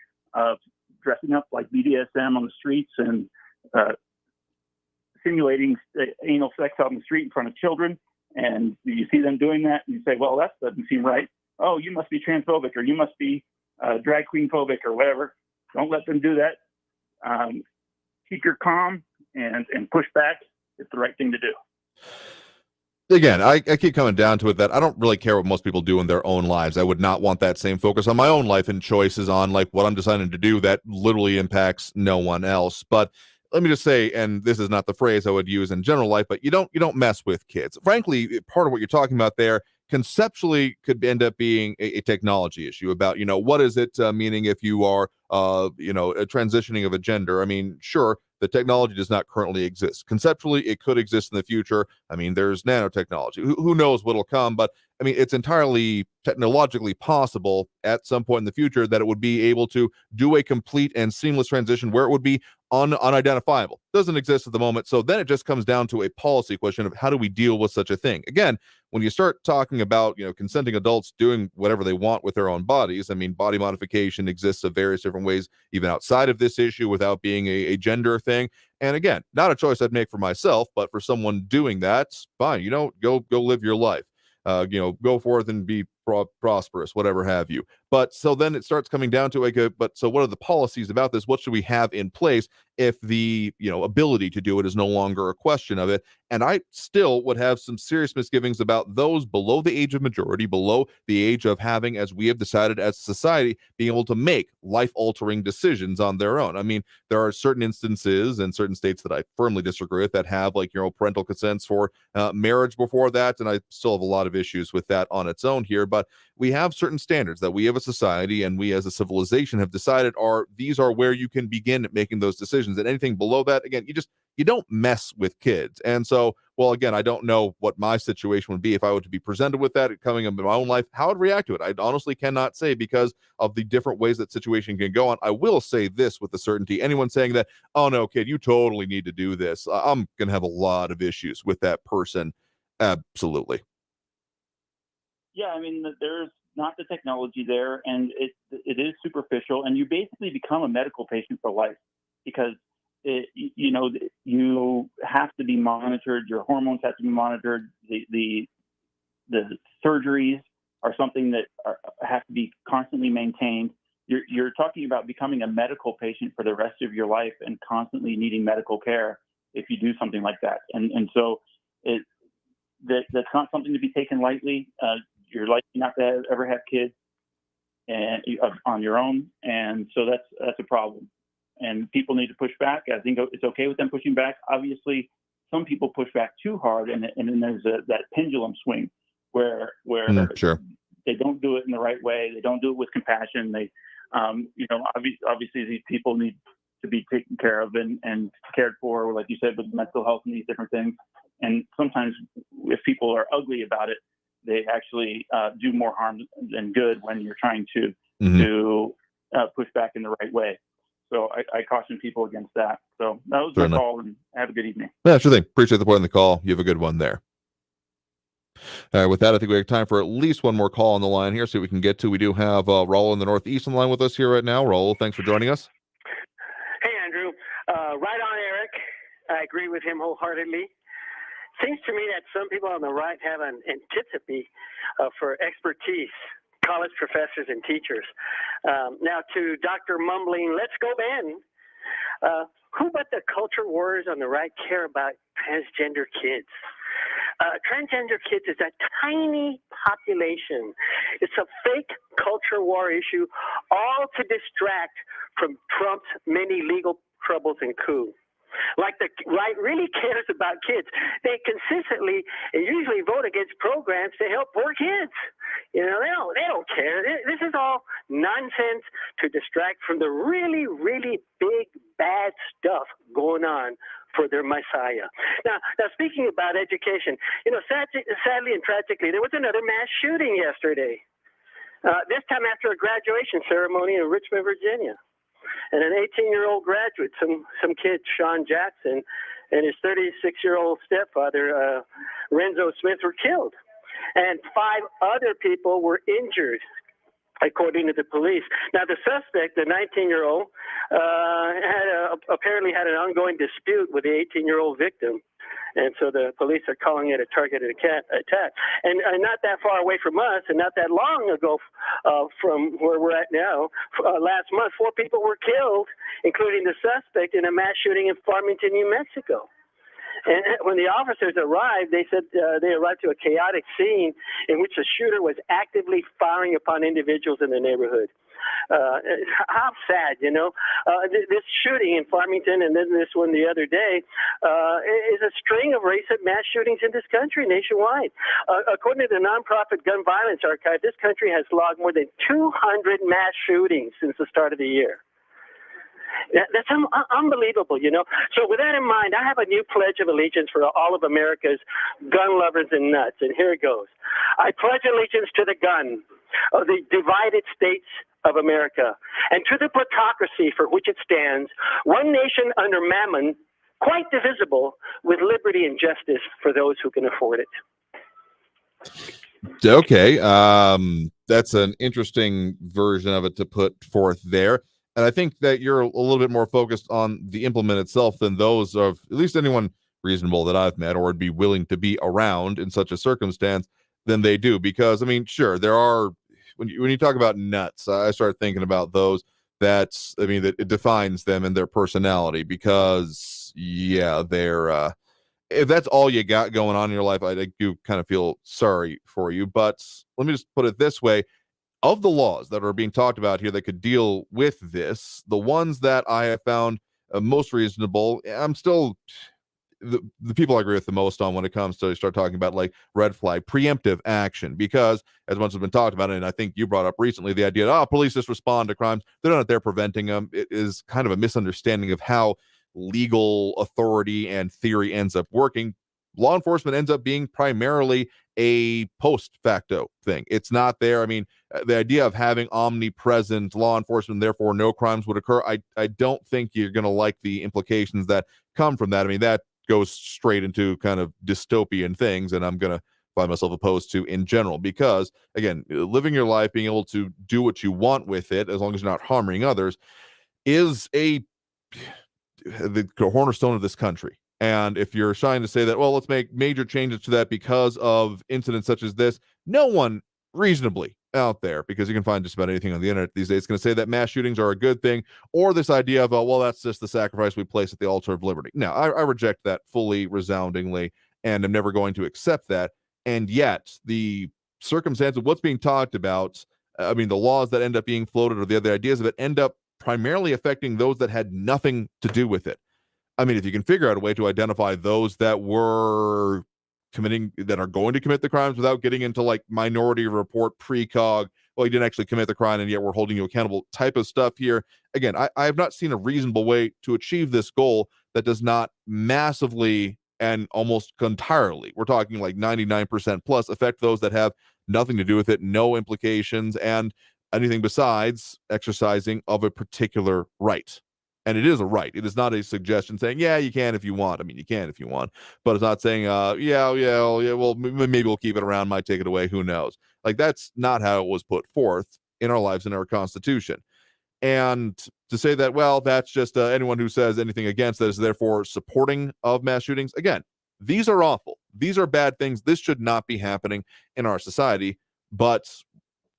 dressing up like BDSM on the streets and simulating anal sex out on the street in front of children. And you see them doing that and you say, well, that doesn't seem right. Oh, you must be transphobic or you must be drag queen phobic or whatever. Don't let them do that. Keep your calm and push back. It's the right thing to do. Again, I keep coming down to it that I don't really care what most people do in their own lives. I would not want that same focus on my own life and choices on like what I'm deciding to do that literally impacts no one else. But let me just say, and this is not the phrase I would use in general life, but you don't mess with kids. Frankly, part of what you're talking about there conceptually could end up being a technology issue about, what is it meaning if you are, a transitioning of a gender. I mean, sure, the technology does not currently exist. Conceptually, it could exist in the future. I mean, there's nanotechnology. Who knows what'll come, but I mean, it's entirely technologically possible at some point in the future that it would be able to do a complete and seamless transition where it would be unidentifiable. Doesn't exist at the moment. So then it just comes down to a policy question of how do we deal with such a thing? Again, when you start talking about, consenting adults doing whatever they want with their own bodies, I mean, body modification exists of various different ways, even outside of this issue without being a gender thing. And again, not a choice I'd make for myself, but for someone doing that, fine, go live your life. Go forth and be prosperous, whatever have you. But so then it starts coming down to so what are the policies about this? What should we have in place if the, ability to do it is no longer a question of it? And I still would have some serious misgivings about those below the age of majority, below the age of having, as we have decided as a society, being able to make life-altering decisions on their own. I mean, there are certain instances in certain states that I firmly disagree with that have parental consents for marriage before that. And I still have a lot of issues with that on its own here. But we have certain standards that we as a society and we as a civilization have decided these are where you can begin making those decisions. And anything below that, again, you don't mess with kids. And so, well, again, I don't know what my situation would be if I were to be presented with that coming up in my own life, how I'd react to it. I honestly cannot say because of the different ways that situation can go on. I will say this with a certainty. Anyone saying that, oh no, kid, you totally need to do this, I'm going to have a lot of issues with that person. Absolutely. Yeah, I mean, there's not the technology there, and it is superficial, and you basically become a medical patient for life because you have to be monitored. Your hormones have to be monitored. The surgeries are something that have to be constantly maintained. You're talking about becoming a medical patient for the rest of your life and constantly needing medical care if you do something like that. And so that's not something to be taken lightly. You're likely not to ever have kids on your own, and so that's a problem. And people need to push back. I think it's okay with them pushing back. Obviously, some people push back too hard, and then there's that pendulum swing where sure. They don't do it in the right way. They don't do it with compassion. They, obviously these people need to be taken care of and cared for, like you said, with mental health and these different things. And sometimes if people are ugly about it, they actually do more harm than good when you're trying to push back in the right way. So I caution people against that. So that was my call, and have a good evening. Yeah, sure thing. Appreciate the point in the call. You have a good one there. All right, with that, I think we have time for at least one more call on the line here, see what we can get to. We do have Raul in the Northeast on the line with us here right now. Raul, thanks for joining us. Hey, Right on, Eric. I agree with him wholeheartedly. Seems to me that some people on the right have an antipathy for expertise, college professors and teachers. Now to Dr. Mumbling, let's go Ben. Who but the culture warriors on the right care about transgender kids? Transgender kids is a tiny population. It's a fake culture war issue, all to distract from Trump's many legal troubles and coup. Like the right really cares about kids. They consistently and usually vote against programs to help poor kids. You know, they don't care. This is all nonsense to distract from the really, really big, bad stuff going on for their messiah. Now speaking about education, you know, sadly and tragically, there was another mass shooting yesterday. This time after a graduation ceremony in Richmond, Virginia. And an 18-year-old graduate, some kid, Sean Jackson, and his 36-year-old stepfather, Renzo Smith, were killed. And 5 other people were injured, according to the police. Now, the suspect, the 19-year-old, apparently had an ongoing dispute with the 18-year-old victim. And so the police are calling it a targeted attack. And not that far away from us and not that long ago from where we're at now, last month, 4 people were killed, including the suspect in a mass shooting in Farmington, New Mexico. And when the officers arrived, they said they arrived to a chaotic scene in which the shooter was actively firing upon individuals in the neighborhood. How sad, you know. This shooting in Farmington and then this one the other day is a string of recent mass shootings in this country nationwide. According to the nonprofit Gun Violence Archive, this country has logged more than 200 mass shootings since the start of the year. That's unbelievable, you know. So with that in mind, I have a new pledge of allegiance for all of America's gun lovers and nuts, and here it goes. I pledge allegiance to the gun of the divided states of America, and to the plutocracy for which it stands, one nation under Mammon, quite divisible, with liberty and justice for those who can afford it. Okay, that's an interesting version of it to put forth there. And I think that you're a little bit more focused on the implement itself than those of at least anyone reasonable that I've met or would be willing to be around in such a circumstance than they do. Because, I mean, sure, there are, when you talk about nuts, I start thinking about those that it defines them and their personality because, yeah, they're, if that's all you got going on in your life, I do kind of feel sorry for you. But let me just put it this way. Of the laws that are being talked about here that could deal with this, the ones that I have found most reasonable, I'm still the people I agree with the most on when it comes to start talking about like red flag preemptive action, because as much has been talked about, and I think you brought up recently the idea that police just respond to crimes, they're not there preventing them. It is kind of a misunderstanding of how legal authority and theory ends up working. Law enforcement ends up being primarily a post facto thing. It's not there. I mean, the idea of having omnipresent law enforcement, therefore no crimes would occur, I don't think you're going to like the implications that come from that. I mean, that goes straight into kind of dystopian things, and I'm going to find myself opposed to in general, because, again, living your life, being able to do what you want with it, as long as you're not harming others, is the cornerstone of this country. And if you're trying to say that, well, let's make major changes to that because of incidents such as this, no one reasonably out there, because you can find just about anything on the internet these days, is going to say that mass shootings are a good thing, or this idea of, well, that's just the sacrifice we place at the altar of liberty. No, I reject that fully, resoundingly, and I'm never going to accept that. And yet, the circumstance of what's being talked about, the laws that end up being floated or the other ideas of it end up primarily affecting those that had nothing to do with it. I mean, if you can figure out a way to identify those that were that are going to commit the crimes without getting into like minority report precog, well, you didn't actually commit the crime and yet we're holding you accountable type of stuff here. Again, I have not seen a reasonable way to achieve this goal that does not massively and almost entirely, we're talking like 99% plus, affect those that have nothing to do with it, no implications, and anything besides exercising of a particular right. And it is a right. It is not a suggestion saying, yeah, you can if you want. I mean, you can if you want, but it's not saying, well, maybe we'll keep it around, might take it away, who knows? Like, that's not how it was put forth in our lives, in our Constitution. And to say that, well, that's just anyone who says anything against that is therefore supporting of mass shootings. Again, these are awful. These are bad things. This should not be happening in our society. But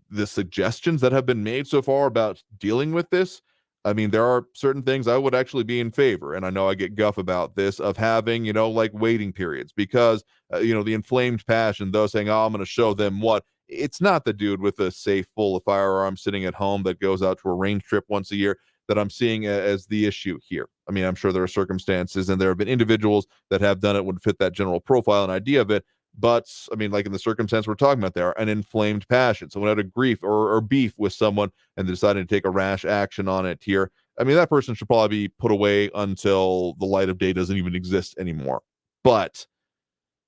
the suggestions that have been made so far about dealing with this, I mean, there are certain things I would actually be in favor. And I know I get guff about this, of having, like waiting periods, because, the inflamed passion, those saying, oh, I'm going to show them what. It's not the dude with a safe full of firearms sitting at home that goes out to a range trip once a year that I'm seeing as the issue here. I mean, I'm sure there are circumstances and there have been individuals that have done it would fit that general profile and idea of it. But I mean, like in the circumstance we're talking about there, an inflamed passion, someone had a grief or beef with someone and they decided to take a rash action on it here. I mean, that person should probably be put away until the light of day doesn't even exist anymore. But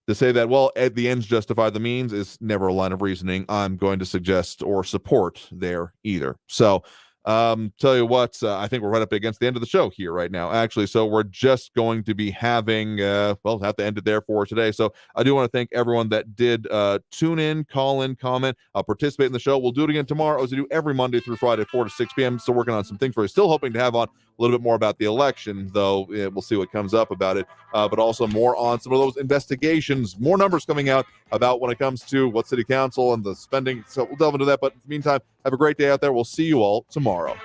to say that, well, at the ends justify the means is never a line of reasoning I'm going to suggest or support there either. So, tell you what, I think we're right up against the end of the show here right now, actually. So we're just going to be having, have to end it there for today. So I do want to thank everyone that did tune in, call in, comment, participate in the show. We'll do it again tomorrow, as we do every Monday through Friday, 4 to 6 p.m. Still working on some things for you. Still hoping to have on a little bit more about the election, though. We'll see what comes up about it. But also more on some of those investigations, more numbers coming out about when it comes to what city council and the spending. So we'll delve into that. But in the meantime, have a great day out there. We'll see you all tomorrow.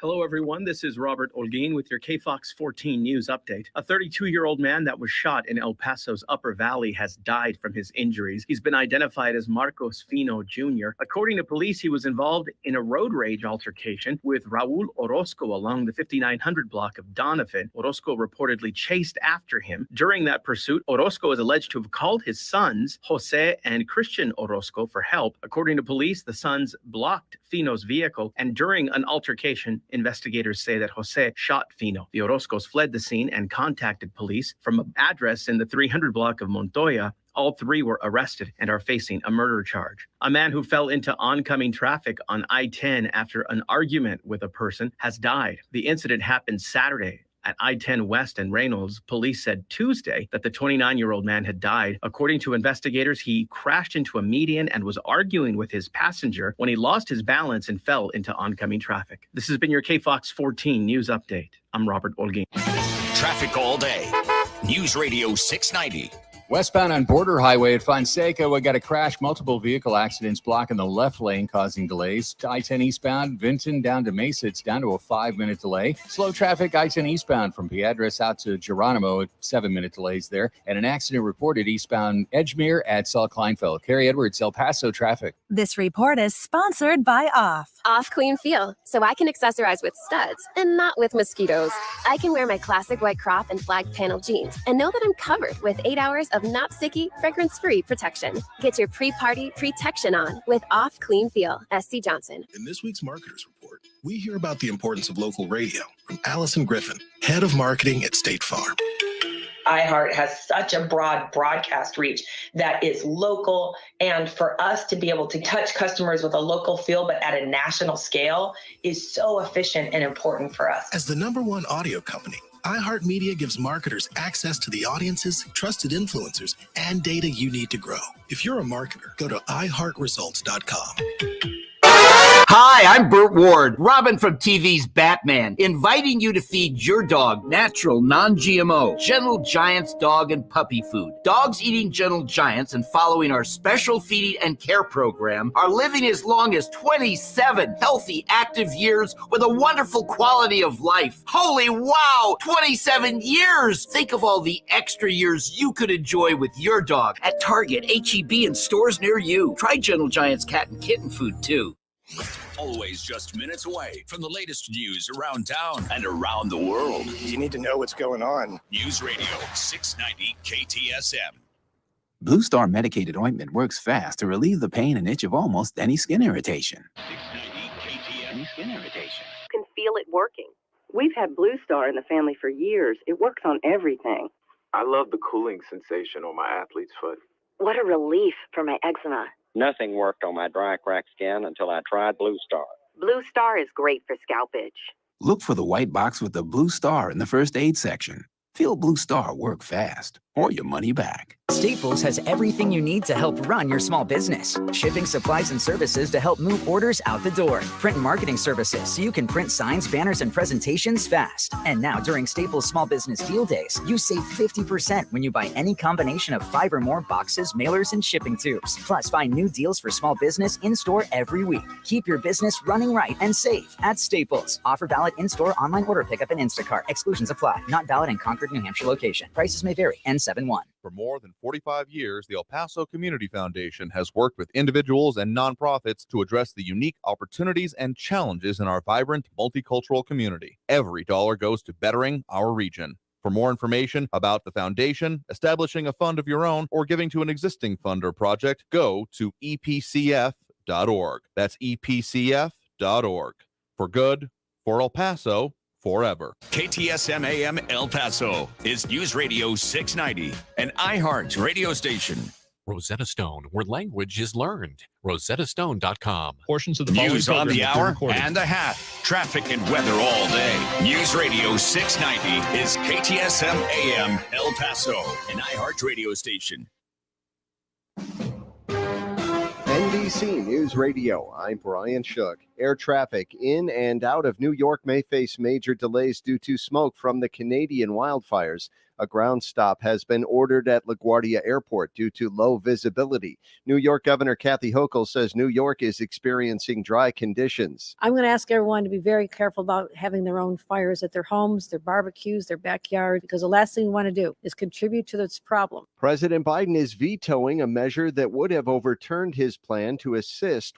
Hello, everyone. This is Robert Olguin with your KFOX 14 News Update. A 32-year-old man that was shot in El Paso's Upper Valley has died from his injuries. He's been identified as Marcos Fino Jr. According to police, he was involved in a road rage altercation with Raul Orozco along the 5900 block of Donovan. Orozco reportedly chased after him. During that pursuit, Orozco is alleged to have called his sons, Jose and Christian Orozco, for help. According to police, the sons blocked Fino's vehicle, and during an altercation, investigators say that Jose shot Fino. The Orozcos fled the scene and contacted police from an address in the 300 block of Montoya. All three were arrested and are facing a murder charge. A man who fell into oncoming traffic on I-10 after an argument with a person has died. The incident happened Saturday at I-10 West and Reynolds. Police said Tuesday that the 29-year-old man had died. According to investigators, he crashed into a median and was arguing with his passenger when he lost his balance and fell into oncoming traffic. This has been your KFOX 14 News Update. I'm Robert Olguin. Traffic all day. News Radio 690. Westbound on Border Highway at Fonseca, we got a crash, multiple vehicle accidents blocking the left lane, causing delays. To I-10 eastbound, Vinton down to Mesa, it's down to a 5-minute delay. Slow traffic, I-10 eastbound from Piedras out to Geronimo, 7-minute delays there. And an accident reported eastbound Edgemere at Saul Kleinfeld. Carrie Edwards, El Paso traffic. This report is sponsored by Off. Off Clean Feel, so I can accessorize with studs and not with mosquitoes. I can wear my classic white crop and flag panel jeans and know that I'm covered with 8 hours of not sticky, fragrance-free protection. Get your pre-party protection on with Off Clean Feel. SC Johnson. In this week's Marketers Report, we hear about the importance of local radio from Allison Griffin, head of marketing at State Farm. iHeart has such a broad broadcast reach that is local, and for us to be able to touch customers with a local feel but at a national scale is so efficient and important for us. As the #1 audio company, iHeartMedia gives marketers access to the audiences, trusted influencers, and data you need to grow. If you're a marketer, go to iHeartResults.com. Hi, I'm Burt Ward, Robin from TV's Batman, inviting you to feed your dog natural, non-GMO, Gentle Giants dog and puppy food. Dogs eating Gentle Giants and following our special feeding and care program are living as long as 27 healthy, active years with a wonderful quality of life. Holy wow, 27 years! Think of all the extra years you could enjoy with your dog at Target, H-E-B, and stores near you. Try Gentle Giants cat and kitten food, too. Always just minutes away from the latest news around town and around the world. You need to know what's going on. News Radio 690 KTSM. Blue Star medicated ointment works fast to relieve the pain and itch of almost any skin irritation. 690 KTSM. Skin irritation. You can feel it working. We've had Blue Star in the family for years. It works on everything. I love the cooling sensation on my athlete's foot. What a relief for my eczema. Nothing worked on my dry, cracked skin until I tried Blue Star. Blue Star is great for scalp itch. Look for the white box with the Blue Star in the first aid section. Feel Blue Star work fast. or your money back. Staples has everything you need to help run your small business. Shipping supplies and services to help move orders out the door. Print and marketing services so you can print signs, banners, and presentations fast. And now during Staples Small Business Deal Days, you save 50% when you buy any combination of 5 or more boxes, mailers, and shipping tubes. Plus, find new deals for small business in-store every week. Keep your business running right and safe at Staples. Offer valid in-store, online order pickup, and Instacart. Exclusions apply. Not valid in Concord, New Hampshire location. Prices may vary. N71. For more than 45 years, the El Paso Community Foundation has worked with individuals and nonprofits to address the unique opportunities and challenges in our vibrant multicultural community. Every dollar goes to bettering our region. For more information about the foundation, establishing a fund of your own, or giving to an existing fund or project, go to epcf.org. That's epcf.org. For good, for El Paso, forever. KTSM AM El Paso is News Radio 690, an iHeart radio station. Rosetta Stone, where language is learned. RosettaStone.com. Portions of the News on the hour recorded. and a half. Traffic and weather all day. News Radio 690 is KTSM AM El Paso, an iHeart radio station. NBC News Radio, I'm Brian Shook. Air traffic in and out of New York may face major delays due to smoke from the Canadian wildfires. A ground stop has been ordered at LaGuardia Airport due to low visibility. New York Governor Kathy Hochul says New York is experiencing dry conditions. I'm going to ask everyone to be very careful about having their own fires at their homes, their barbecues, their backyard, because the last thing we want to do is contribute to this problem. President Biden is vetoing a measure that would have overturned his plan to assist